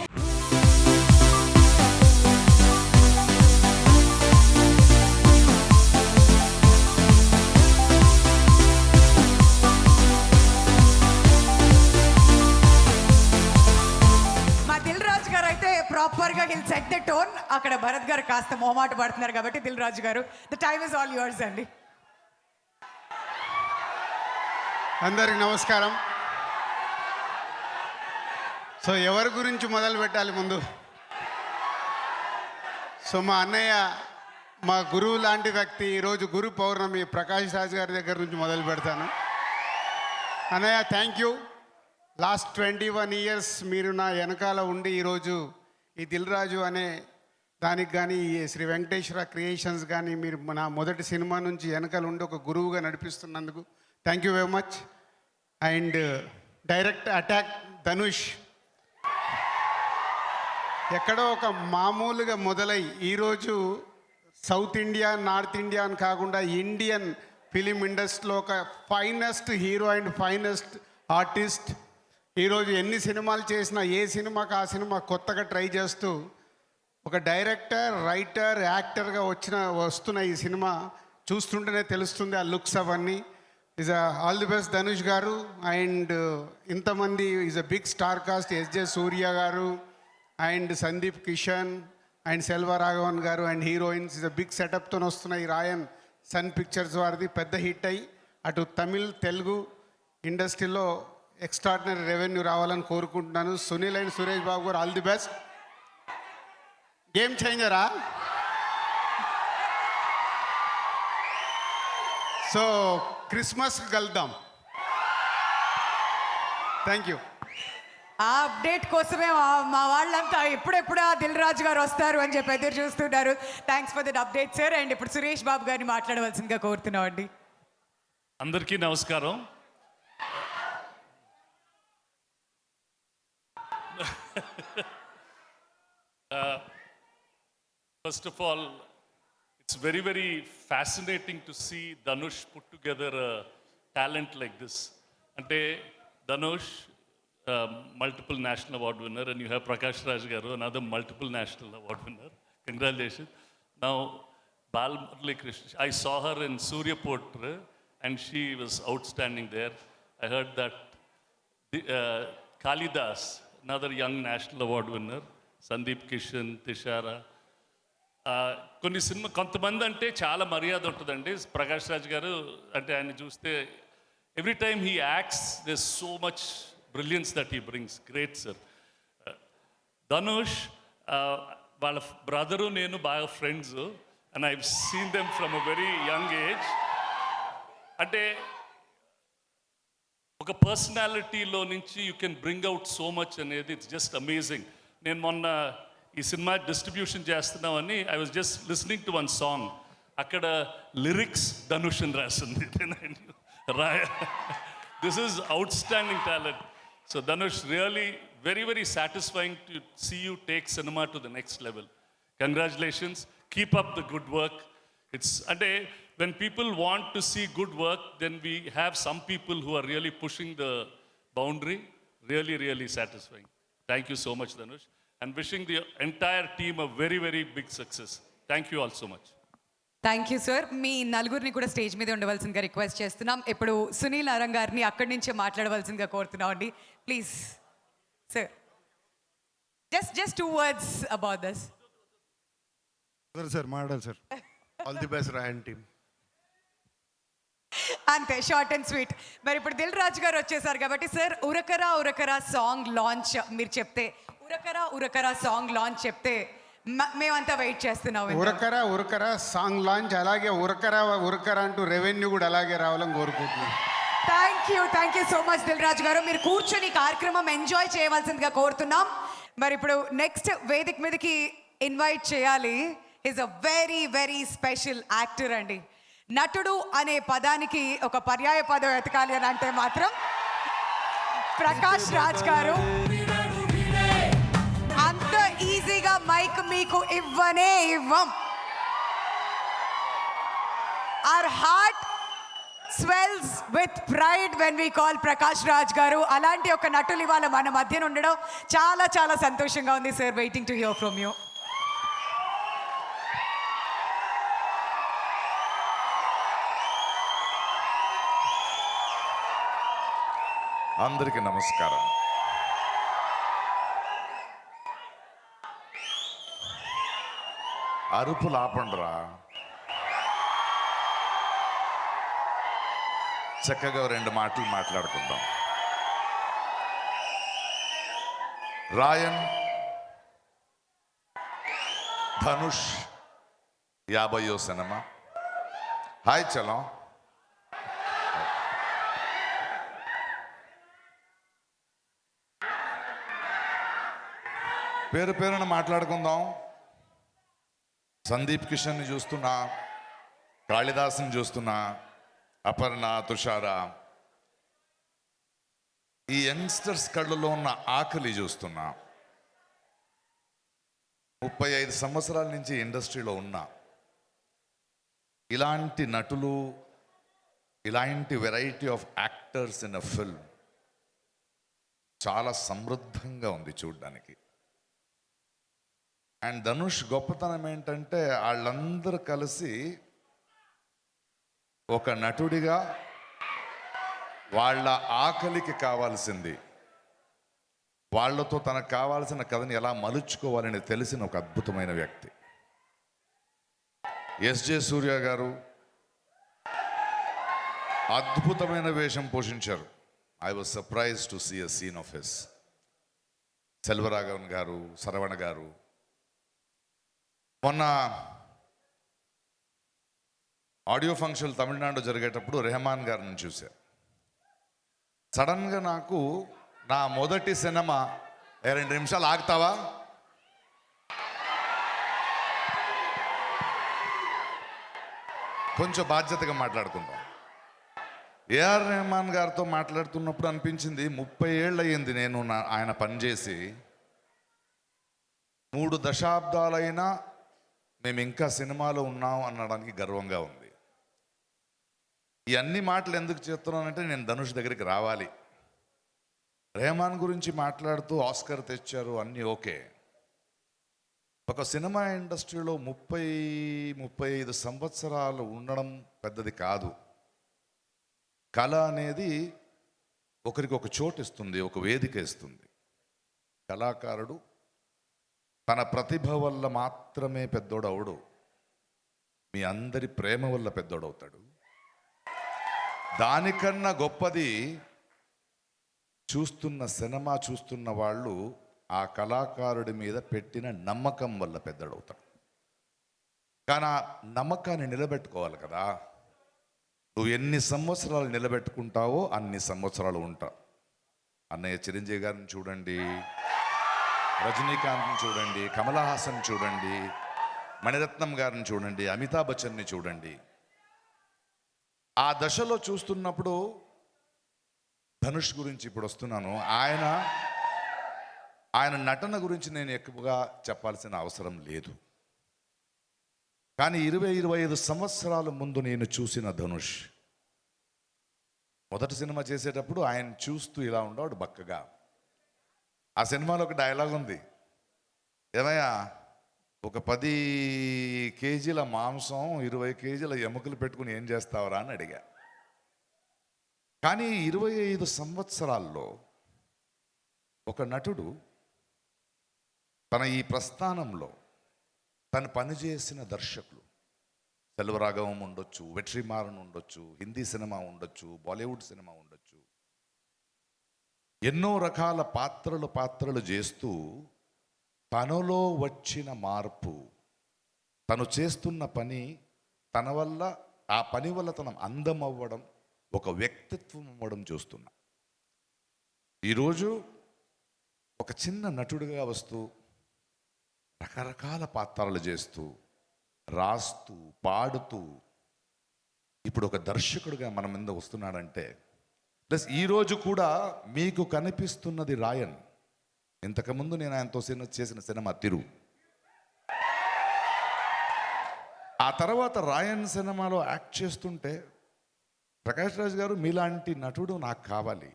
S2: ప్రాపర్గా హిల్ సెట్ ద టోన్. అక్కడ భరత్ గారు కాస్త మొహమాట పడుతున్నారు కాబట్టి దిల్ రాజు గారు, the time is all yours అండి.
S8: అందరికి నమస్కారం. సో ఎవరి గురించి మొదలు పెట్టాలి ముందు? సో మా అన్నయ్య, మా గురువు లాంటి వ్యక్తి, ఈరోజు గురు పౌర్ణమి, ప్రకాష్ రాజ్ గారి దగ్గర నుంచి మొదలు పెడతాను. అన్నయ్య థ్యాంక్ యూ. లాస్ట్ 21 years మీరు నా వెనకాల ఉండి ఈరోజు ఈ దిల్ రాజు అనే దానికి కానీ, ఈ శ్రీ వెంకటేశ్వర క్రియేషన్స్ కానీ మీరు నా మొదటి సినిమా నుంచి వెనకాల ఉండి ఒక గురువుగా నడిపిస్తున్నందుకు thank you very much. And direct attack Dhanush, ఎక్కడో ఒక మామూలుగా మొదలై ఈరోజు సౌత్ ఇండియా నార్త్ ఇండియా అని కాకుండా ఇండియన్ ఫిలిం ఇండస్ట్రీలో ఒక finest hero and finest artist. ఈరోజు ఎన్ని సినిమాలు చేసినా ఏ సినిమాకి ఆ సినిమా కొత్తగా ట్రై చేస్తూ ఒక డైరెక్టర్, రైటర్, యాక్టర్గా వస్తున్న ఈ సినిమా చూస్తుంటేనే తెలుస్తుంది ఆ లుక్స్ అవన్నీ. Is all the best Dhanush గారు. అండ్ ఇంతమంది is a big star cast, SJ Surya గారు అండ్ సందీప్ కిషన్ అండ్ సెల్వ రాఘవన్ గారు and heroines. Is a big సెటప్తో వస్తున్న ఈ రాయన్ సన్ పిక్చర్స్ వారిది పెద్ద హిట్ అయ్యి అటు తమిళ్, తెలుగు ఇండస్ట్రీలో ఎక్స్ట్రాడినరీ రెవెన్యూ రావాలని కోరుకుంటున్నాను. సునీల్ అండ్ సురేష్ బాబు గారు ఆల్ ది బెస్ట్. గేమ్ చేంజరా. సో క్రిస్మస్కి కలుద్దాం. Thank you.
S2: ఆ అప్డేట్ కోసమే మా వాళ్ళంతా ఎప్పుడెప్పుడు దిల్ రాజు గారు వస్తారు అని చెప్పి ఎదురు చూస్తున్నారు. Thanks for that update sir. And ఇప్పుడు సురేష్ బాబు గారిని మాట్లాడవలసిందిగా కోరుతున్నామండి.
S9: అందరికీ నమస్కారం. First of all, it's very, very fascinating to see Dhanush put together a talent like this. Ante Dhanush, multiple national award winner, and you have Prakash Raj Garu, another multiple national award winner. Congratulations. Now, Bal Murali Krishna, I saw her in Surya Potra, and she was outstanding there. I heard that Kalidas, another young national award winner, Sandeep Kishan, Tishara. కొన్ని cinema కొంతమంది అంటే చాలా మర్యాద ఉంటుందండి. ప్రకాష్ రాజ్ గారు అంటే ఆయన చూస్తే every time he acts this so much brilliance that he brings. Great sir. Dhanush వాళ్ళ బ్రదరు నేను బాగా friends, and I seen them from a very young age. అంటే ఒక పర్సనాలిటీలో నుంచి you can bring out so much అనేది ఇట్స్ జస్ట్ అమేజింగ్. నేను మొన్న ఈ సినిమా డిస్ట్రిబ్యూషన్ చేస్తున్నామని I was just listening to one song. అక్కడ లిరిక్స్ ధనుష్ అని రాసింది. This is outstanding talent. So Dhanush, really very very satisfying to see you take cinema to the next level. Congratulations. Keep up the good work. It's అంటే when people want to see good work, then we have some people who are really pushing the boundary. Really, really satisfying. Thank you so much, Dhanush, and wishing the entire team a very, very big success. Thank you all so much.
S2: Thank you sir. మీ నలుగురిని కూడా stage మీద ఉండవలసిందిగా request చేస్తున్నాం. ఇప్పుడు సునీల్ అరంగ్ గారిని అక్కడి నుంచే మాట్లాడవలసిందిగా కోరుతున్నాం అండి. Please sir, just 2 words about this.
S7: Sir మాట్లాడాలి sir.
S8: All the best Raayan team.
S2: అంతే, షార్ట్ అండ్ స్వీట్. మరి ఇప్పుడు దిల్ రాజు గారు వచ్చేసారు కాబట్టి సార్, ఉరకరా ఉరకరా సాంగ్ లాంచ్ మీరు చెప్తే, ఉరకరా ఉరకరా సాంగ్ లాంచ్ చెప్తే మేమంతా వెయిట్ చేస్తున్నాం.
S8: ఉరకరా ఉరకరా సాంగ్ లాంచ్, అలాగే ఉరకరా ఉరకరా అంటూ రెవెన్యూ కూడా అలాగే రావాలని కోరుకుంటున్నాను.
S2: Thank you so much Dil Raju గారు. మీరు కూర్చొని కార్యక్రమం ఎంజాయ్ చేయవలసిందిగా కోరుతున్నాం. మరి ఇప్పుడు నెక్స్ట్ వేదిక మీదకి ఇన్వైట్ చేయాలి. Is a very very special actor అండి. నటుడు అనే పదానికి ఒక పర్యాయ పదం వెతకాలి అని అంటే మాత్రం ప్రకాష్ రాజ్ గారు. అంత ఈజీగా మైక్ మీకు ఇవ్వనే ఇవ్వం. Our heart swells with pride when we call Prakash Raj గారు. అలాంటి ఒక నటులు ఇవాళ మన మధ్యన ఉండడం చాలా చాలా సంతోషంగా ఉంది sir. Waiting to hear from you.
S10: అందరికీ నమస్కారం. అరుపులు ఆపండిరా. చక్కగా 2 మాటలు మాట్లాడుకుందాం. రాయన్, ధనుష్ 50వ సినిమా. హాయ్ చలం. పేరు పేరున మాట్లాడుకుందాం. సందీప్ కిషన్ని చూస్తున్నా, కాళిదాస్ని చూస్తున్నా, అపర్ణ, తుషార, ఈ యంగ్స్టర్స్ కళ్ళలో ఉన్న ఆకలి చూస్తున్నా. 35 సంవత్సరాల నుంచి ఇండస్ట్రీలో ఉన్నా ఇలాంటి నటులు, ఇలాంటి variety of actors in a film చాలా సమృద్ధంగా ఉంది చూడ్డానికి. అండ్ ధనుష్ గొప్పతనం ఏంటంటే వాళ్ళందరూ కలిసి ఒక నటుడిగా వాళ్ళ ఆకలికి కావాల్సింది, వాళ్ళతో తనకు కావాల్సిన కథని ఎలా మలుచుకోవాలని తెలిసిన ఒక అద్భుతమైన వ్యక్తి. ఎస్జే సూర్య గారు అద్భుతమైన వేషం పోషించారు. I was surprise to see a scene of his. Selvaraghavan garu, Saravana గారు. మొన్న ఆడియో ఫంక్షన్ తమిళనాడు జరిగేటప్పుడు రెహమాన్ గారిని చూశాను. సడన్గా నాకు నా మొదటి సినిమా 2 నిమిషాలు ఆగుతావా, కొంచెం బాధ్యతగా మాట్లాడుకుందాం. ఏఆర్ రెహమాన్ గారితో మాట్లాడుతున్నప్పుడు అనిపించింది 30 ఏళ్ళు అయ్యింది నేను ఆయన పనిచేసి, 3 దశాబ్దాలైనా మేము ఇంకా సినిమాలో ఉన్నాం అనడానికి గర్వంగా ఉంది. ఈ అన్ని మాటలు ఎందుకు చెప్తున్నానంటే నేను ధనుష్ దగ్గరికి రావాలి. రెహమాన్ గురించి మాట్లాడుతూ ఆస్కర్ తెచ్చారు, అన్నీ ఓకే. ఒక సినిమా ఇండస్ట్రీలో 30-35 సంవత్సరాలు ఉండడం పెద్దది కాదు. కళ అనేది ఒకరికి ఒక చోటు ఇస్తుంది, ఒక వేదిక ఇస్తుంది. కళాకారుడు తన ప్రతిభ వల్ల మాత్రమే పెద్దోడు అవడు, మీ అందరి ప్రేమ వల్ల పెద్దోడవుతాడు. దానికన్నా గొప్పది చూస్తున్న సినిమా చూస్తున్న వాళ్ళు ఆ కళాకారుడి మీద పెట్టిన నమ్మకం వల్ల పెద్దోడవుతాడు. కానీ ఆ నమ్మకాన్ని నిలబెట్టుకోవాలి కదా. నువ్వు ఎన్ని సంవత్సరాలు నిలబెట్టుకుంటావో అన్ని సంవత్సరాలు ఉంటావు. అన్నయ్య చిరంజీవి గారిని చూడండి, రజనీకాంత్ని చూడండి, కమల్ హాసన్ చూడండి, మణిరత్నం గారిని చూడండి, అమితాబ్ బచ్చన్ని చూడండి. ఆ దశలో చూస్తున్నప్పుడు ధనుష్ గురించి ఇప్పుడు వస్తున్నాను. ఆయన నటన గురించి నేను ఎక్కువగా చెప్పాల్సిన అవసరం లేదు. కానీ 20-25 సంవత్సరాల ముందు నేను చూసిన ధనుష్ మొదటి సినిమా చేసేటప్పుడు ఆయన చూస్తూ ఇలా ఉండేవాడు బక్కగా. ఆ సినిమాలో ఒక డైలాగ్ ఉంది, ఏమయ్యా ఒక 10 కేజీల మాంసం 20 కేజీల ఎముకలు పెట్టుకుని ఏం చేస్తావరా అని అడిగా. కానీ 25 సంవత్సరాల్లో ఒక నటుడు తన ఈ ప్రస్థానంలో తను పనిచేసిన దర్శకులు సెల్వరాఘవం ఉండొచ్చు, వెట్రిమారన్ ఉండొచ్చు, హిందీ సినిమా ఉండొచ్చు, బాలీవుడ్ సినిమా ఉండొచ్చు, ఎన్నో రకాల పాత్రలు చేస్తూ తనలో వచ్చిన మార్పు, తను చేస్తున్న పని, తన వల్ల ఆ పని వల్ల తన అందం అవ్వడం, ఒక వ్యక్తిత్వం అవ్వడం చూస్తున్నా. ఈరోజు ఒక చిన్న నటుడిగా వస్తూ రకరకాల పాత్రలు చేస్తూ రాస్తూ పాడుతూ ఇప్పుడు ఒక దర్శకుడిగా మన మీద వస్తున్నాడంటే, ప్లస్ ఈరోజు కూడా మీకు కనిపిస్తున్నది రాయన్. ఇంతకుముందు నేను ఆయనతో చేసిన సినిమా తిరు. ఆ తర్వాత రాయన్ సినిమాలో యాక్ట్ చేస్తుంటే ప్రకాష్ రాజ్ గారు మీలాంటి నటుడు నాకు కావాలి.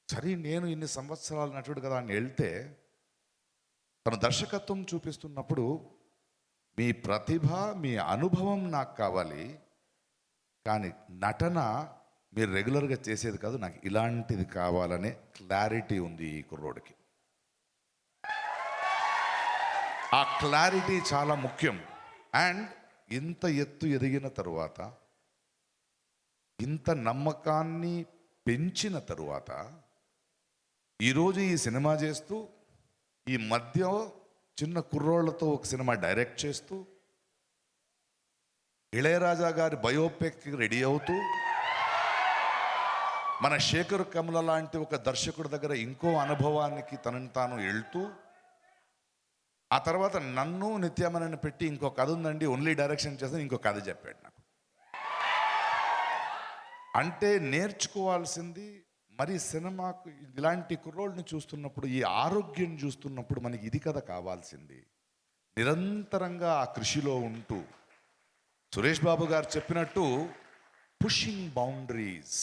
S10: సరే నేను ఇన్ని సంవత్సరాల నటుడు కదా అని వెళ్తే తన దర్శకత్వం చూపిస్తున్నప్పుడు మీ ప్రతిభ, మీ అనుభవం నాకు కావాలి, కానీ నటన మీరు రెగ్యులర్గా చేసేది కాదు, నాకు ఇలాంటిది కావాలనే క్లారిటీ ఉంది ఈ కుర్రోడికి. ఆ క్లారిటీ చాలా ముఖ్యం. అండ్ ఇంత ఎత్తు ఎదిగిన తరువాత, ఇంత నమ్మకాన్ని పెంచిన తరువాత ఈరోజు ఈ సినిమా చేస్తూ, ఈ మధ్య చిన్న కుర్రోళ్లతో ఒక సినిమా డైరెక్ట్ చేస్తూ, ఇళయరాజా గారి బయోపిక్ రెడీ అవుతూ, మన శేఖర్ కమల లాంటి ఒక దర్శకుడి దగ్గర ఇంకో అనుభవానికి తనని తాను వెళ్తూ, ఆ తర్వాత నన్ను నిత్యామని పెట్టి ఇంకో కథ ఉందండి, ఓన్లీ డైరెక్షన్ చేస్తే ఇంకో కథ చెప్పాడు నాకు. అంటే నేర్చుకోవాల్సింది మరి సినిమాకు ఇలాంటి కుర్రోళ్ళని చూస్తున్నప్పుడు, ఈ ఆరోగ్యం చూస్తున్నప్పుడు మనకి ఇది కదా కావాల్సింది. నిరంతరంగా ఆ కృషిలో ఉంటూ సురేష్ బాబు గారు చెప్పినట్టు పుషింగ్ బౌండరీస్.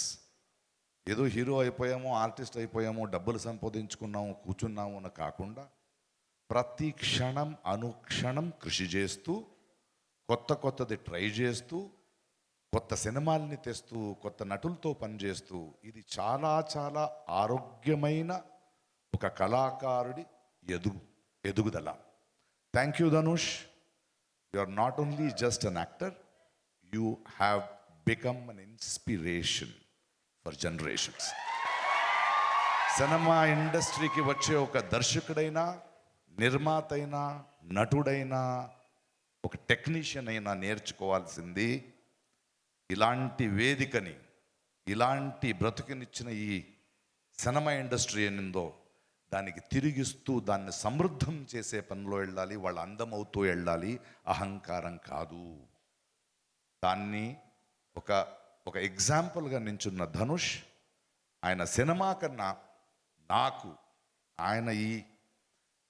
S10: ఏదో హీరో అయిపోయాము, ఆర్టిస్ట్ అయిపోయాము, డబ్బులు సంపాదించుకున్నాము, కూర్చున్నాము అని కాకుండా ప్రతి క్షణం అనుక్షణం కృషి చేస్తూ కొత్తది ట్రై చేస్తూ కొత్త సినిమాల్ని తెస్తూ కొత్త నటులతో పనిచేస్తూ ఇది చాలా చాలా ఆరోగ్యమైన ఒక కళాకారుడి ఎదుగుదల. Thank you Dhanush. You are not only just an actor, you have become an inspiration for generations. సినిమా ఇండస్ట్రీకి వచ్చే ఒక దర్శకుడైనా, నిర్మాత అయినా, నటుడైనా, ఒక టెక్నీషియన్ అయినా నేర్చుకోవాల్సింది ఇలాంటి వేదికని, ఇలాంటి బ్రతుకునిచ్చిన ఈ సినిమా ఇండస్ట్రీ ఏనిందో దానికి తిరిగిస్తూ దాన్ని సమృద్ధం చేసే పనిలో వెళ్ళాలి. వాళ్ళు అందమవుతూ వెళ్ళాలి, అహంకారం కాదు. దాన్ని ఒక ఎగ్జాంపుల్గా నించున్న ధనుష్, ఆయన సినిమా కన్నా నాకు ఆయన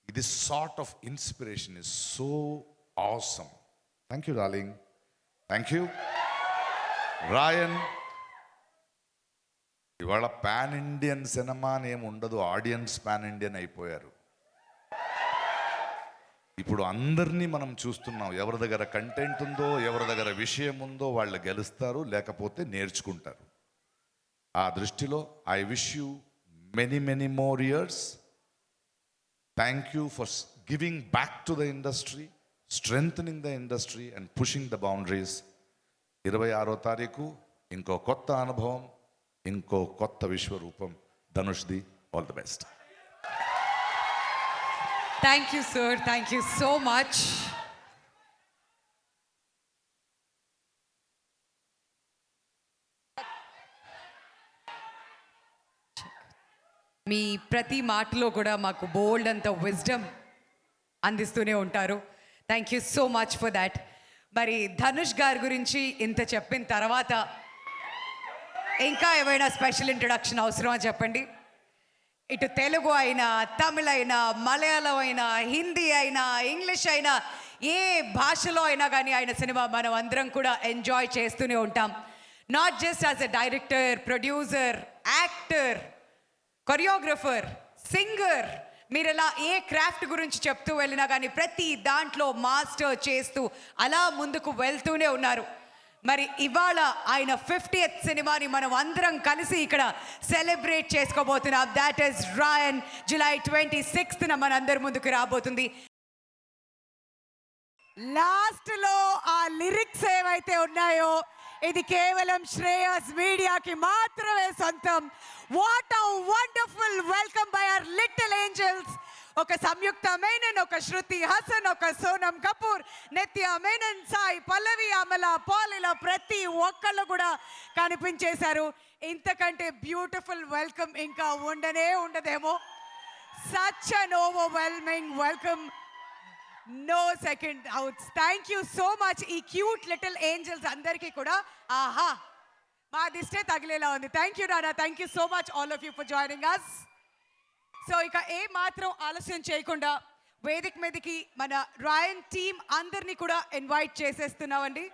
S10: ఇది sort of inspiration is so awesome. Thank you darling, thank you. Raayan, ఇవాళ పాన్ ఇండియన్ సినిమా అని ఏమి ఉండదు, ఆడియన్స్ పాన్ ఇండియన్ అయిపోయారు. ఇప్పుడు అందరినీ మనం చూస్తున్నాం. ఎవరి దగ్గర కంటెంట్ ఉందో, ఎవరి దగ్గర విషయం ఉందో వాళ్ళు గెలుస్తారు, లేకపోతే నేర్చుకుంటారు. ఆ దృష్టిలో I wish you many many more years. Thank you for giving back to the industry, strengthening the industry and pushing the boundaries. 26వ తారీఖు ఇంకో కొత్త అనుభవం, ఇంకో కొత్త విశ్వరూపం. ధనుష్ది. All the best.
S2: Thank you sir, thank you so much. మీ ప్రతి మాటలో కూడా మాకు బోల్డ్ అంత విజ్డమ్ అందిస్తూనే ఉంటారు. Thank you so much for that. మరి ధనుష్ గారి గురించి ఇంత చెప్పిన తర్వాత ఇంకా ఏమైనా స్పెషల్ ఇంట్రొడక్షన్ అవసరమా చెప్పండి? ఇటు తెలుగు అయినా, తమిళ అయినా, మలయాళం అయినా, హిందీ అయినా, ఇంగ్లీష్ అయినా, ఏ భాషలో అయినా కానీ ఆయన సినిమా మనం అందరం కూడా ఎంజాయ్ చేస్తూనే ఉంటాం. Not just as a director, producer, actor, choreographer, singer, మీరు ఇలా ఏ క్రాఫ్ట్ గురించి చెప్తూ వెళ్ళినా కానీ ప్రతి దాంట్లో మాస్టర్ చేస్తూ అలా ముందుకు వెళ్తూనే ఉన్నారు. మరి ఇవాళ ఆయన 50th సినిమాని మనం అందరం కలిసి ఇక్కడ సెలబ్రేట్ చేసుకోబోతున్నాం. That is Raayan. July 26th మనందరి ముందుకు రాబోతుంది. లాస్ట్లో ఆ లిరిక్స్ ఏవైతే ఉన్నాయో ఇది కేవలం శ్రేయస్ మీడియాకి మాత్రమే సొంతం. What a wonderful welcome by our little angels. ఒక సంయుక్త మేనన్, ఒక శృతి హాసన్, ఒక సోనం కపూర్, నిత్య మేనన్, సాయి పల్లవి, అమల పాల్, ఇలా ప్రతి ఒక్కళ్ళు కూడా కనిపించేశారు. ఇంతకంటే బ్యూటిఫుల్ వెల్కమ్ ఇంకా ఉండదేమో. Such an overwhelming welcome, no second outs. Thank you so much. ఈ క్యూట్ లిటిల్ ఏంజల్స్ అందరికీ కూడా ఆహా మా దిష్టే తగిలేలా ఉంది. థ్యాంక్ యూ నానా, thank you so much all of you for joining us. So ఇక ఏ మాత్రం ఆలస్యం చేయకుండా వేదిక మీదకి మన రాయన్ టీమ్ అందరినీ కూడా ఇన్వైట్ చేసేస్తున్నామండి.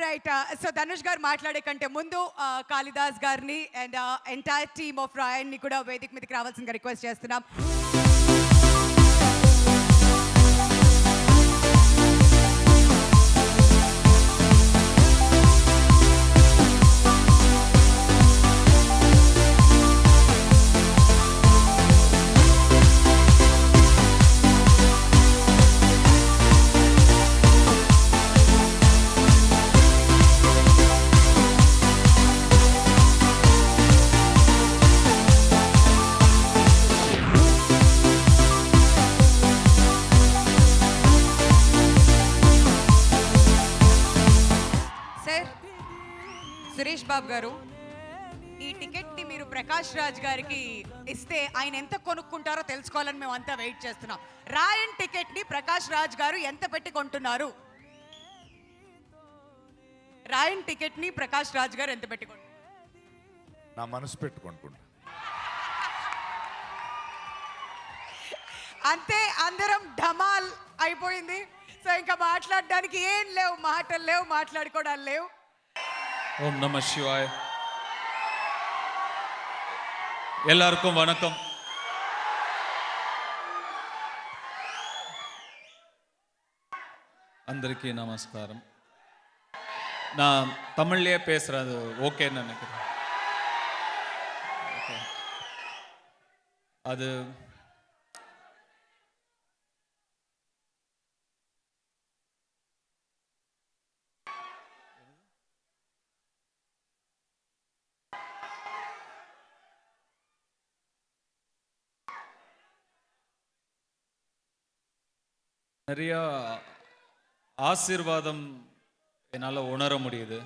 S2: రైట్. సో ధనుష్ గారు మాట్లాడే కంటే ముందు కాళిదాస్ గారిని అండ్ ఎంటైర్ టీమ్ ఆఫ్ రాయన్ ని కూడా వేదిక మీదకి రావాల్సిందిగా రిక్వెస్ట్ చేస్తున్నాం. సురేష్ బాబు గారు, ఈ టికెట్ని మీరు ప్రకాష్ రాజ్ గారికి ఇస్తే ఆయన ఎంత కొనుక్కుంటారో తెలుసుకోవాలని మేము అంతా వెయిట్ చేస్తున్నాం. రాయన్ టికెట్ని ప్రకాష్ రాజ్ గారు ఎంత పెట్టి కొంటున్నారు? ట్రైన్ టికెట్ని ప్రకాష్ రాజ్ గారు ఎంత పెట్టుకోండి?
S10: నా మనసు పెట్టుకుంటున్నా.
S2: అంతే, అందరం ఢమాల్ అయిపోయింది. సో ఇంకా మాట్లాడడానికి ఏం లేవు, మాటలు లేవు, మాట్లాడుకోవడాలు లేవు.
S11: ஓம் நம சிவாய். எல்லாருக்கும் வணக்கம். అందరికీ நமஸ்காரம். நான் தமிழ்லயே பேசுறது ஓகேன்னு நினைக்கிறேன். Okay. அது நிறைய ஆசீர்வாதம் என்னால் உணர முடியுது.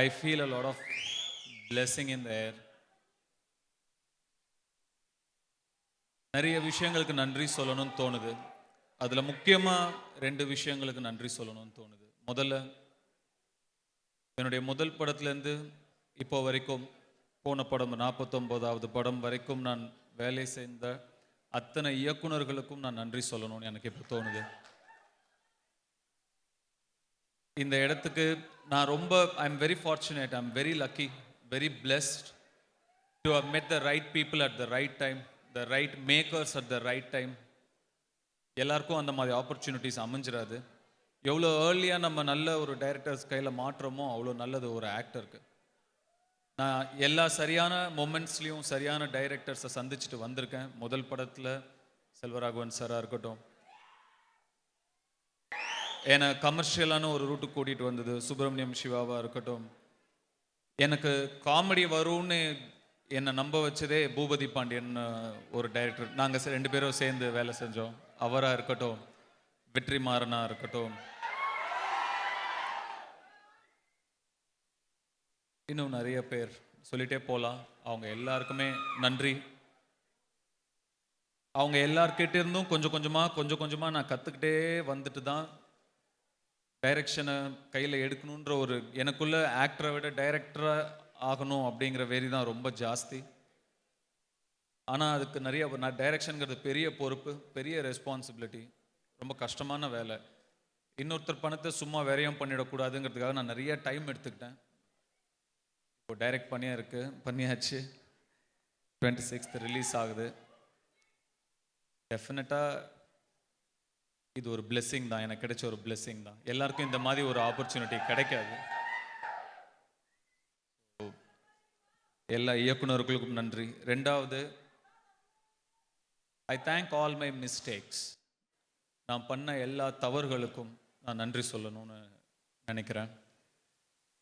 S11: I feel a lot of blessing in the air. நிறைய விஷயங்களுக்கு நன்றி சொல்லணும்னு தோணுது. அதில் முக்கியமாக 2 விஷயங்களுக்கு நன்றி சொல்லணும்னு தோணுது. முதல்ல என்னுடைய முதல் படத்துலேருந்து இப்போ வரைக்கும், போன படம் 49வது படம் வரைக்கும் நான் வேலை செய்த அத்தனை இயக்குனர்களுக்கும் நான் நன்றி சொல்லணும்னு எனக்கு இப்போ தோணுது. இந்த இடத்துக்கு நான் ரொம்ப I am very fortunate, I am very lucky, very blessed to have met the right people at the right time, the right makers at the right time. எல்லாருக்கும் அந்த மாதிரி ஆப்பர்ச்சுனிட்டிஸ் அமைஞ்சிடாது. எவ்வளோ ஏர்லியாக நம்ம நல்ல ஒரு டைரக்டர்ஸ் கையில் மாற்றமோ அவ்வளோ நல்லது ஒரு ஆக்டருக்கு. நான் எல்லா சரியான மொமெண்ட்ஸ்லேயும் சரியான டைரக்டர்ஸை சந்திச்சுட்டு வந்திருக்கேன். முதல் படத்தில் செல்வராகவன் சாராக இருக்கட்டும், என்னை கமர்ஷியலான ஒரு ரூட்டுக்கு கூட்டிகிட்டு வந்தது சுப்பிரமணியம் சிவாவாக இருக்கட்டும், எனக்கு காமெடி வரும்னு என்னை நம்ப வச்சதே பூபதி பாண்டியன் ஒரு டைரக்டர். நாங்கள் 2 பேரும் சேர்ந்து வேலை செஞ்சோம். அவராக இருக்கட்டும், வெற்றிமாறனாக இருக்கட்டும், இன்னும் நிறைய பேர் சொல்லிட்டே போகலாம். அவங்க எல்லாருக்குமே நன்றி. அவங்க எல்லார்கிட்ட இருந்தும் கொஞ்சம் கொஞ்சமாக நான் கற்றுக்கிட்டே வந்துட்டு தான் டைரக்ஷனை கையில் எடுக்கணுன்ற ஒரு எனக்குள்ள ஆக்டரை விட டைரக்டராக ஆகணும் அப்படிங்கிற வெறி தான் ரொம்ப ஜாஸ்தி. ஆனால் அதுக்கு நிறைய நான் டைரக்ஷனுங்கிறது பெரிய பொறுப்பு, பெரிய ரெஸ்பான்சிபிலிட்டி, ரொம்ப கஷ்டமான வேலை. இன்னொருத்தர் பணத்தை சும்மா விரயம் பண்ணிடக்கூடாதுங்கிறதுக்காக நான் நிறைய டைம் எடுத்துக்கிட்டேன். இப்போ டைரக்ட் பண்ணியாச்சு. 26th ரிலீஸ் ஆகுது. டெஃபினட்டாக இது ஒரு பிளெஸ்ஸிங் தான், எனக்கு கிடைச்ச ஒரு பிளெஸ்ஸிங் தான். எல்லாருக்கும் இந்த மாதிரி ஒரு ஆப்பர்ச்சுனிட்டி கிடைக்காது. எல்லா இயக்குனர்களுக்கும் நன்றி. 2வது, I thank all my mistakes. நான் பண்ண எல்லா தவறுகளுக்கும் நான் நன்றி சொல்லணும்னு நினைக்கிறேன்.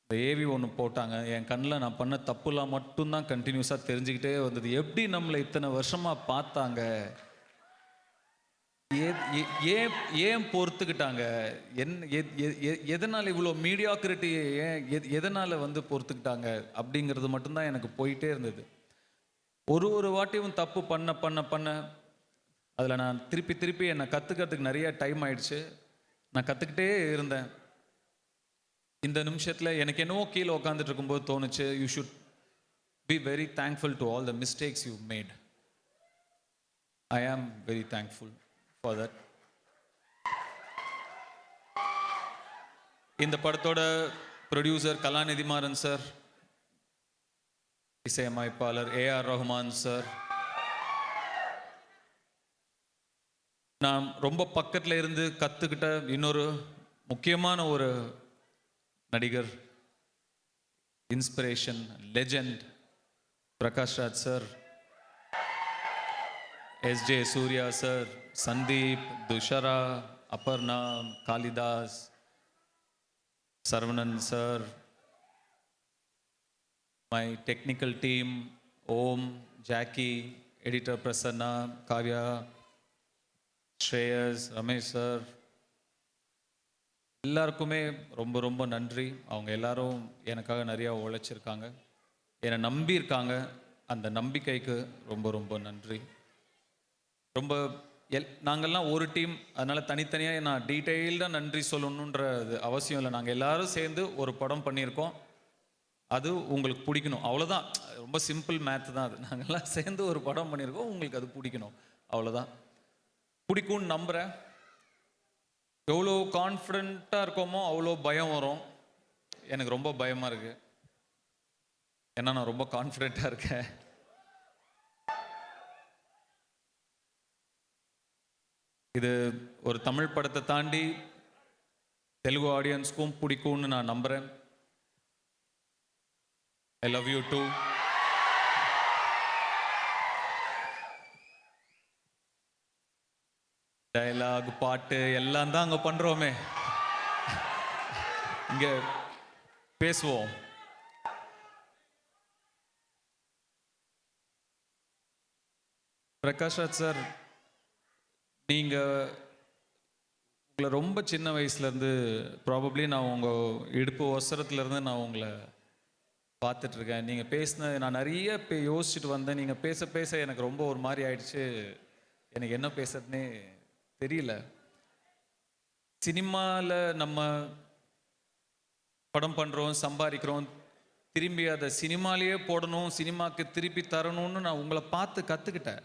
S11: இந்த ஏவி ஒன்று போட்டாங்க, என் கண்ணில் நான் பண்ண தப்புலாம் மட்டும்தான் கண்டினியூஸாக தெரிஞ்சுக்கிட்டே வந்தது. எப்படி நம்மளை இத்தனை வருஷமாக பார்த்தாங்க, ஏன் பொறுத்துக்கிட்டாங்க, எதனால் இவ்வளோ மீடியாக்ரிட்டி, எதனால் பொறுத்துக்கிட்டாங்க அப்படிங்கிறது மட்டும்தான் எனக்கு போயிட்டே இருந்தது. ஒரு வாட்டியும் தப்பு பண்ண அதில் நான் திருப்பி என்னை கற்றுக்கிறதுக்கு நிறைய டைம் ஆயிடுச்சு. நான் கற்றுக்கிட்டே இருந்தேன். இந்த நிமிஷத்தில் எனக்கு என்னவோ கீழே உட்காந்துட்டு இருக்கும்போது தோணுச்சு, you should be very thankful to all the mistakes you made. I am very thankful for that. இந்த படத்தோட ப்ரொடியூசர் கலாநிதி மாறன் சார், இசையமைப்பாளர் AR ரஹ்மான் சார், நான் ரொம்ப பக்கத்தில் இருந்து கற்றுக்கிட்ட இன்னொரு முக்கியமான ஒரு நடிகர், inspiration, legend Prakash Raj sir, SJ Suryah sir, Sandeep, Dushara, Aparna, Kalidas, Saravanan sir, my technical team, Om, Jackie, editor Prasanna, Kavya, Shreyas, Ramesh sir, எல்லாருக்குமே ரொம்ப நன்றி. அவங்க எல்லாரும் எனக்காக நிறையா உழைச்சிருக்காங்க, என்னை நம்பியிருக்காங்க. அந்த நம்பிக்கைக்கு ரொம்ப நன்றி. ரொம்ப நாங்கள்லாம் ஒரு டீம், அதனால் தனித்தனியாக நான் டீட்டெயில்டாக நன்றி சொல்லணுன்ற அவசியம் இல்லை. நாங்கள் எல்லாரும் சேர்ந்து ஒரு படம் பண்ணியிருக்கோம். அது உங்களுக்கு பிடிக்கணும், அவ்வளோதான். ரொம்ப சிம்பிள் மேத் தான் அது. நாங்கள்லாம் சேர்ந்து ஒரு படம் பண்ணியிருக்கோம், உங்களுக்கு அது பிடிக்கணும், அவ்வளோதான். பிடிக்கும்னு நம்புகிறேன். எவ்வளோ கான்ஃபிடென்ட்டாக இருக்கோமோ அவ்வளோ பயம் வரும். எனக்கு ரொம்ப பயமாக இருக்குது, ஏன்னா நான் ரொம்ப கான்ஃபிடென்ட்டாக இருக்கேன். இது ஒரு தமிழ் படத்தை தாண்டி தெலுங்கு ஆடியன்ஸ்க்கும் பிடிக்கும்னு நான் நம்புகிறேன். I love you too. Dialogue, பாட்டு எல்லாம் தான் அங்கே பண்ணுறோமே, இங்கே பேசுவோம். பிரகாஷ் ராஜ் சார், நீங்கள் உங்களை ரொம்ப சின்ன வயசுலேருந்து ப்ராபப்ளி நான் உங்கள் இடுப்பு ஒசரத்துலேருந்து நான் உங்களை பார்த்துட்ருக்கேன். நீங்கள் பேசின நான் நிறைய யோசிச்சுட்டு வந்தேன். நீங்கள் பேச பேச எனக்கு ரொம்ப ஒரு மாதிரி ஆயிடுச்சு. எனக்கு என்ன பேசுறதுனே தெரியல. சினிமாவில் நம்ம படம் பண்ணுறோம், சம்பாதிக்கிறோம், திரும்பி அதை சினிமாலேயே போடணும், சினிமாவுக்கு திருப்பி தரணும்னு நான் உங்களை பார்த்து கற்றுக்கிட்டேன்.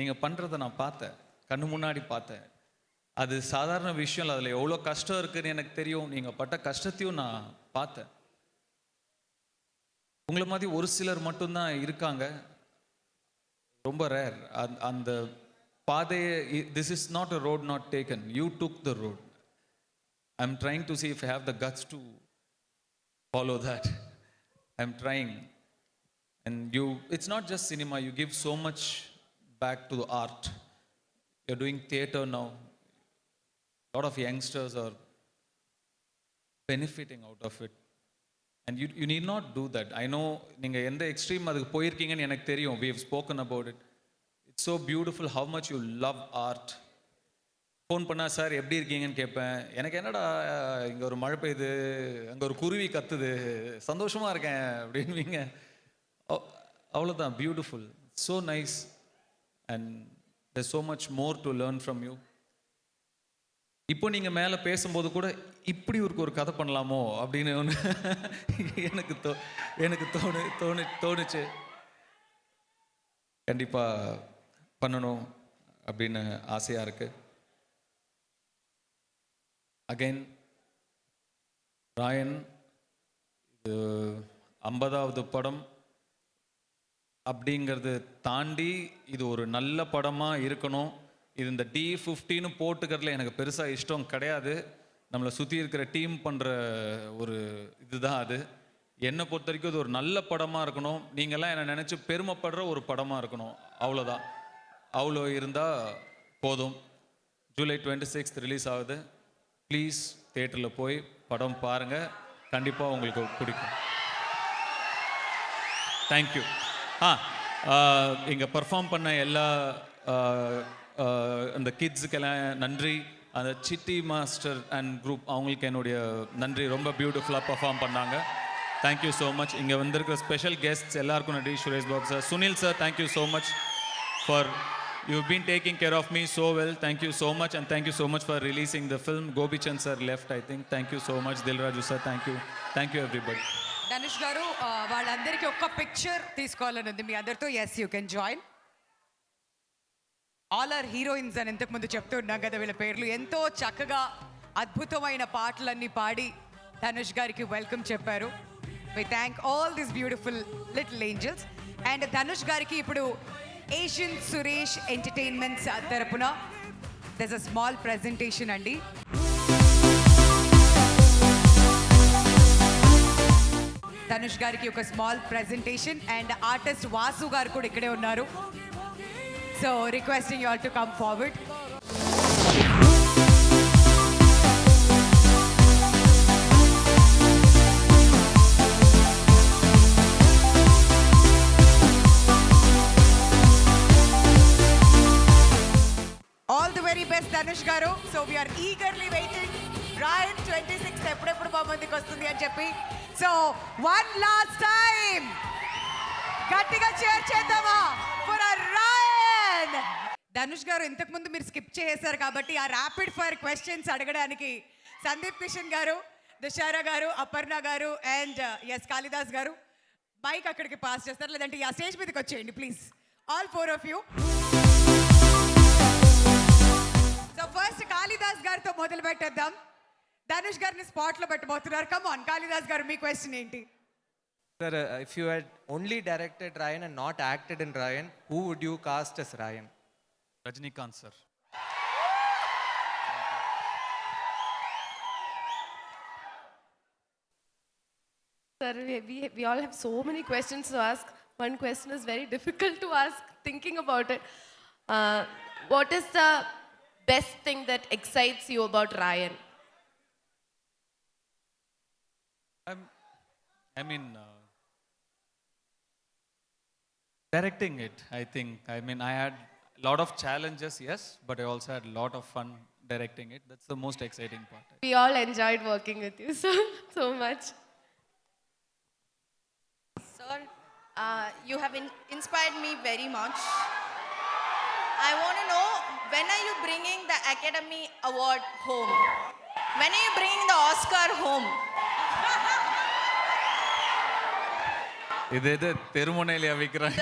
S11: நீங்கள் பண்ணுறதை நான் பார்த்தேன், கண்ணு முன்னாடி பார்த்தேன். அது சாதாரண விஷயம் இல்லை, அதில் எவ்வளோ கஷ்டம் இருக்குதுன்னு எனக்கு தெரியும். நீங்கள் பட்ட கஷ்டத்தையும் நான் பார்த்தேன். உங்களை மாதிரி ஒரு சிலர் மட்டும்தான் இருக்காங்க, ரொம்ப ரேர். அந்த பாதையை, this is not a road not taken, you took the road. I am trying to see if I have the guts to follow that. I am trying. And you, it's not just cinema, you give so much back to the art. You're doing theater now. A lot of youngsters are benefiting out of it. And you need not do that. I know நீங்க எந்த extreme அதுக்கு போயிருக்கீங்கன்னு எனக்கு தெரியும். We have spoken about it. It's so beautiful how much you love art. Phone பண்ணா sir எப்படி இருக்கீங்கன்னு கேட்பேன். எனக்கு என்னடா இங்கே ஒரு மழை பெய்யுது, அங்கே ஒரு குருவி கத்துது, சந்தோஷமாக இருக்கேன் அப்படின்வீங்க. அவ்வளோதான், beautiful, so nice. And there's so much more to learn from you. இப்போ நீங்கள் மேலே பேசும்போது கூட இப்படி ஒரு கதை பண்ணலாமோ அப்படின்னு ஒன்று எனக்கு தோணுச்சு. கண்டிப்பாக பண்ணணும் அப்படின்னு ஆசையாக இருக்குது. அகைன் ராயன், இது 50வது படம் அப்படிங்கிறது தாண்டி இது ஒரு நல்ல படமாக இருக்கணும். இது இந்த D15 போட்டுக்கிறதுல எனக்கு பெருசாக இஷ்டம் கிடையாது. நம்மளை சுற்றி இருக்கிற டீம் பண்ணுற ஒரு இதுதான் அது. என்னை பொறுத்த வரைக்கும் இது ஒரு நல்ல படமாக இருக்கணும். நீங்கள்லாம் என்னை நினச்சி பெருமைப்படுற ஒரு படமாக இருக்கணும், அவ்வளோதான். அவ்வளோ இருந்தால் போதும். ஜூலை 26 ரிலீஸ் ஆகுது. ப்ளீஸ் தியேட்டரில் போய் படம் பாருங்கள், கண்டிப்பாக உங்களுக்கு பிடிக்கும். தேங்க்யூ. இங்கே பர்ஃபார்ம் பண்ண எல்லா அந்த கிட்ஸுக்கெல்லாம் நன்றி. அந்த சிட்டி மாஸ்டர் அண்ட் குரூப் அவங்களுக்கு என்னுடைய நன்றி. ரொம்ப பியூட்டிஃபுல்லாக பர்ஃபார்ம் பண்ணாங்க. Thank you so much. இங்கே வந்திருக்கிற ஸ்பெஷல் கெஸ்ட்ஸ் எல்லாருக்கும் நன்றி. Suresh Babu sir, Sunil sir, thank you so much for you've been taking care of me so well. Thank you so much, and thank you so much for releasing the film. Gopi Chand sir left, I think. Thank you so much. Dilraju sir, thank you everybody.
S2: Dhanush garu, వాళ్ళందరికీ ఒక్క picture తీసుకోవాలని ఉంది మీ అందరితో. Yes, you can join. All are heroines అని ఇంతకుముందు చెప్తున్నాం కదా. వీళ్ళ పేర్లు ఎంతో చక్కగా అద్భుతమైన పాటలన్నీ పాడి ధనుష్ గారికి వెల్కమ్ చెప్పారు. We thank all this beautiful little angels. And Dhanush గారికి ఇప్పుడు ఏషియన్ సురేష్ ఎంటర్టైన్మెంట్స్ తరపున దెర్స్ అ స్మాల్ ప్రెజెంటేషన్ అండి. ధనుష్ గారికి ఒక small presentation. And artist Vasu garu కూడా ఇక్కడే ఉన్నారు. So requesting you all to come forward. All the very best Dhanush garu. So we are eagerly waiting Raayan 26 ఎప్పుడెప్పుడు మా ముందుకు వస్తుంది అని చెప్పి. సో వన్ లాస్ట్ టైం గట్టిగా చేర్ చేద్దామా ఫర్ రాయన్. ధనుష్ గారు ఇంతకుముందు మీరు స్కిప్ చేశారు కాబట్టి ఆ ర్యాపిడ్ ఫైర్ క్వశ్చన్స్ అడగడానికి సందీప్ కిషన్ గారు, దుషారా గారు, అపర్ణ గారు అండ్ ఎస్ కాళిదాస్ గారు మైక్ అక్కడికి పాస్ చేస్తారు, లేదంటే ఆ స్టేజ్ మీదకి వచ్చేయండి please, all 4 of you. So first Kalidas గారితో మొదలు పెట్టేద్దాం. ధనుష్ గారిని స్పాట్ లో పెట్టబోతున్నారు. కమ్ ఆన్ కాళిదాస్ గారు, మీ క్వశ్చన్ ఏంటి?
S5: Sir, if you had only directed Ryan and not acted in Ryan, who would you cast as Ryan?
S11: Rajinikanth sir.
S4: Sir, we all have so many questions to ask. One question is very difficult to ask, thinking about it. What is the best thing that excites you about Ryan?
S11: I mean, directing it, I think. I mean, I had a lot of challenges, yes, but I also had a lot of fun directing it. That's the most exciting part.
S4: We all enjoyed working with you so much.
S3: Sir, you have inspired me very much. I want to know, when are you bringing the Academy Award home? When are you bringing the Oscar home?
S11: இதை தெருமுனையில வைக்கிறாங்க.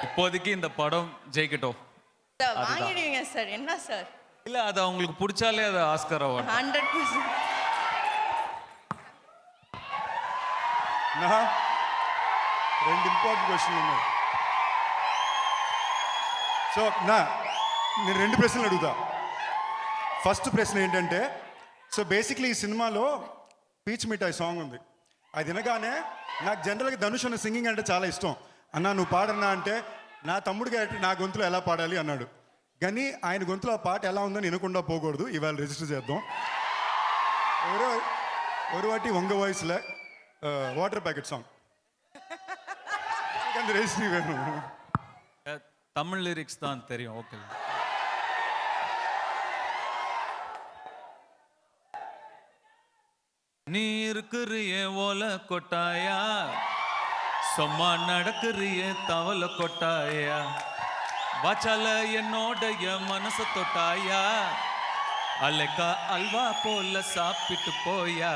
S11: இப்போதைக்கு இந்த படம் ஜெயிக்கட்டும்.
S3: Sir, வாங்கிடுவீங்க sir, என்ன sir?
S11: இல்ல அது அவங்களுக்கு பிடிச்சாலே அது ஆஸ்கர் அவார்ட்.
S3: 100%.
S7: నా 2 ఇంపార్టెంట్ క్వశ్చన్లు ఉన్నాయి. సో నేను 2 ప్రశ్నలు అడుగుతా. ఫస్ట్ ప్రశ్న ఏంటంటే, సో బేసిక్లీ ఈ సినిమాలో పీచ్ మిఠాయి సాంగ్ ఉంది. అది వినగానే నాకు జనరల్గా ధనుష్ అన్న సింగింగ్ అంటే చాలా ఇష్టం. అన్నా నువ్వు పాడన్నా అంటే నా తమ్ముడిగా నా గొంతులో ఎలా పాడాలి అన్నాడు. కానీ ఆయన గొంతులో ఆ పాట ఎలా ఉందని వినకుండా పోకూడదు, ఇవాళ రిజిస్టర్ చేద్దాం. ஒரு வாட்டி உங்கள் வாய்ஸில் வாட்டர் பேக்கெட் சாங் அந்த ரெஜிஸ்ட்ரி வேணும்.
S11: தமிழ் லிரிக்ஸ் தான் தெரியும். ஓகே. நீ இருக்கிறிய ஓலை கொட்டாயா, சும்மா நடக்கிறிய தவளை கொட்டாயா, வாச்சால என்னோடைய மனசை தொட்டாயா, அலைக்கா அல்வா போல சாப்பிட்டு போயா,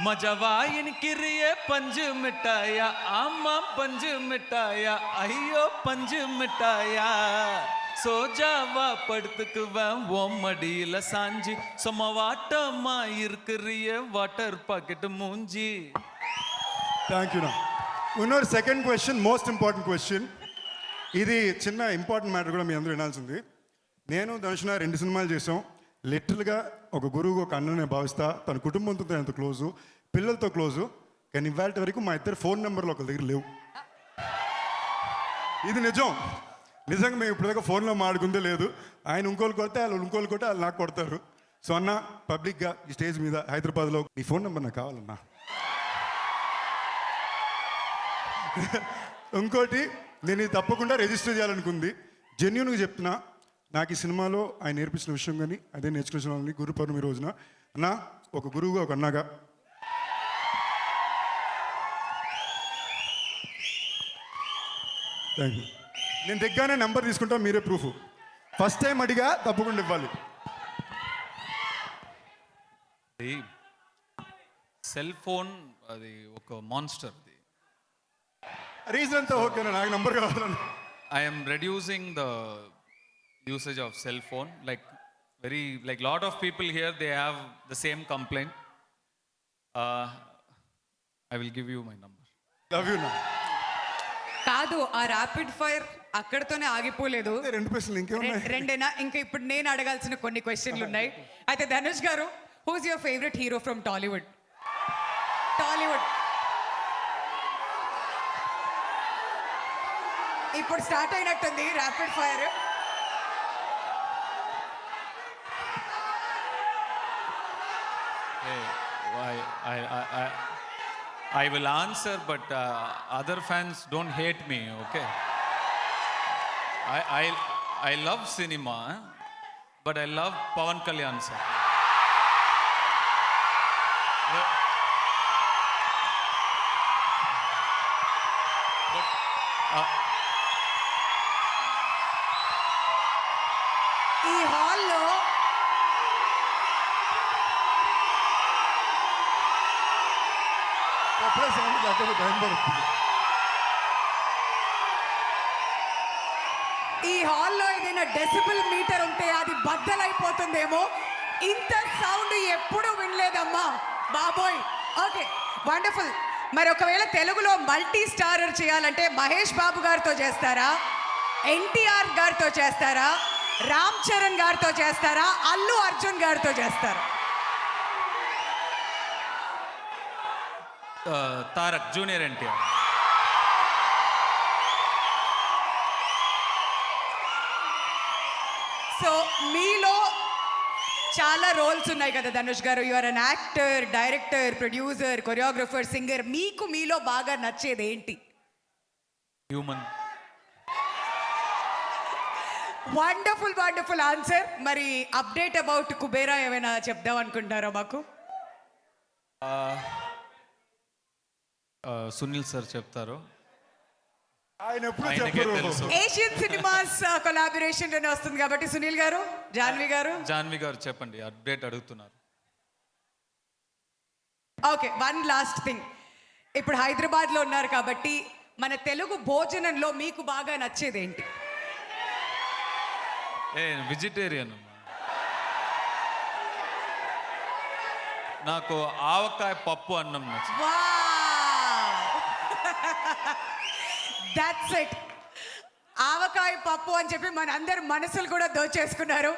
S11: மஜவா இனிக்கிறிய பஞ்சு மிட்டாயா, ஆமா பஞ்சு மிட்டாயா, ஐயோ பஞ்சு மிட்டாயா, சோஜாவா படுத்துக்குவேன் ஓம் மடியில சாஞ்சி, சும்மா வாட்டமா இருக்கிறிய வாட்டர் பாக்கெட் மூஞ்சி.
S7: Thank you. నా இன்னொரு second question, most important question. ఇది చిన్న ఇంపార్టెంట్ మ్యాటర్ కూడా మీ అందరూ వినాల్సింది. నేను ధనుష్ 2 సినిమాలు చేసాం. లిటరల్గా ఒక గురువు ఒక అన్ననే భావిస్తా. తన కుటుంబంతో ఎంత క్లోజు, పిల్లలతో క్లోజు. కానీ ఇవాళ వరకు మా ఇద్దరు ఫోన్ నెంబర్లు ఒకరి దగ్గర లేవు. ఇది నిజంగా మేము ఇప్పటిదాకా ఫోన్లో మాడుకుందే లేదు. ఆయన ఇంకోళ్ళు కొడితే వాళ్ళు ఇంకోళ్ళు కొడితే వాళ్ళు నాకు కొడతారు. సో అన్న, పబ్లిక్గా ఈ స్టేజ్ మీద హైదరాబాద్లో నీ ఫోన్ నెంబర్ నాకు కావాలన్నా. ఇంకోటి, నేను ఇది తప్పకుండా రిజిస్టర్ చేయాలనుకుంది. జెన్యున్గా చెప్తున్నా, నాకు ఈ సినిమాలో ఆయన నేర్పించిన విషయం కానీ అదే నేర్చుకున్న గురు పౌర్ణమి రోజున అన్న, ఒక గురువుగా ఒక అన్నగా థ్యాంక్ యూ. నేను దగ్గరనే నెంబర్ తీసుకుంటా, మీరే ప్రూఫ్. ఫస్ట్ టైం అడిగా, తప్పకుండా ఇవ్వాలి.
S11: సెల్ ఫోన్ అది ఒక మాన్స్టర్.
S7: రీజన్ అంతా ఓకేనా? నాకు నంబర్ కావాలన్నా.
S11: I am reducing the usage of cell phone. Like lot of people here, they have the same complaint. I will give you my number.
S7: Love you నా.
S2: కాదు, ఆ rapid fire అక్కడితోనే ఆగిపోలేదు.
S7: 2 ప్రశ్నలు ఇంకేమున్నాయి?
S2: రెండేనా? ఇంకా ఇప్పుడు నేను అడగాల్సిన కొన్ని క్వశ్చన్లు ఉన్నాయి. అయితే Dhanush garu, who's your favourite hero from Tollywood? ఇప్పుడు స్టార్ట్ అయినట్టుంది rapid fire.
S11: I will answer, but other fans don't hate me, okay? I love cinema, but I love Pawan Kalyan sir. But
S2: ఈ హాల్లో
S7: అప్పుడే సౌండ్ తగ్గదు, టైం పడుతుంది.
S2: ఈ హాల్లో ఏదైనా డెసిబుల్ మీటర్ ఉంటే అది బద్దలైపోతుందేమో. ఇంత సౌండ్ ఎప్పుడూ వినలేదమ్మా బాబోయ్. Okay, wonderful. మరి ఒకవేళ తెలుగులో మల్టీ స్టారర్ చేయాలంటే మహేష్ బాబు గారితో చేస్తారా, ఎన్టీఆర్ గారితో చేస్తారా, రామ్ చరణ్ గారితో చేస్తారా, అల్లు అర్జున్ గారితో చేస్తారా?
S11: తారక్ జూనియర్ ఎన్టీఆర్.
S2: సో మీలో చాలా రోల్స్ ఉన్నాయి కదా Dhanush garu. You are an actor, director, producer, choreographer, singer. మీకు మీలో బాగా నచ్చేది ఏంటి?
S11: హ్యూమన్.
S2: Wonderful wonderful answer. మరి అప్డేట్ అబౌట్ కుబేరా ఏమైనా చెప్దాం అనుకుంటారా మాకు?
S11: సునీల్ సార్ చెప్తారు.
S7: ఆయన ఎప్పుడు
S11: ఆయనకే
S7: చెప్పరు.
S11: తెలుసు.
S2: ఏషియన్ సినిమాస్ కొలాబరేషన్ లోనే వస్తుంది కాబట్టి సునీల్ గారు, జాన్వి గారు.
S11: జాన్వి గారు చెప్పండి, అప్డేట్ అడుగుతున్నారు.
S2: Okay, one last thing. ఇప్పుడు హైదరాబాద్లో ఉన్నారు కాబట్టి మన తెలుగు భోజనంలో మీకు బాగా నచ్చేది ఏంటి?
S11: వెజిటేరియన్. నాకు ఆవకాయ పప్పు అన్నం నచ్చింది.
S2: That's it. ఆవకాయ పప్పు అని చెప్పి మన అందరి మనసులు కూడా దోచేసుకున్నారు.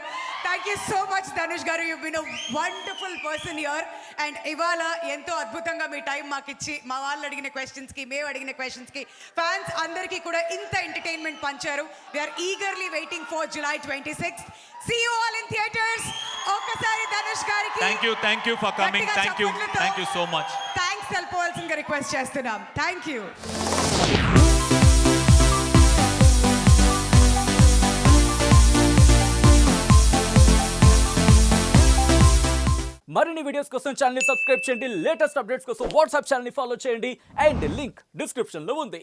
S2: Thank you so much Dhanush గారు. You been a wonderful person here. And ఇవాళ ఎంతో అద్భుతంగా మీ టైం మాకు ఇచ్చి మా వాళ్ళు అడిగిన క్వశ్చన్స్కి, మేము అడిగిన క్వశ్చన్స్కి, ఫ్యాన్స్ అందరికీ కూడా ఇంత ఎంటర్టైన్మెంట్ పంచారు. We are eagerly waiting for July 26th. See you all in theaters. ఒక్కసారి ధనుష్ గారికి
S11: thank you for coming. Thank you so much.
S2: Thanks తెలుపవలసిందిగా రిక్వెస్ట్ చేస్తున్నాం. Thank you.
S12: మరిన్ని వీడియోస్ కోసం ఛానల్ ని సబ్స్క్రైబ్ చేయండి. లేటెస్ట్ అప్డేట్స్ కోసం వాట్సాప్ ఛానల్ ని ఫాలో చేయండి. అండ్ లింక్ డిస్క్రిప్షన్ లో ఉంది.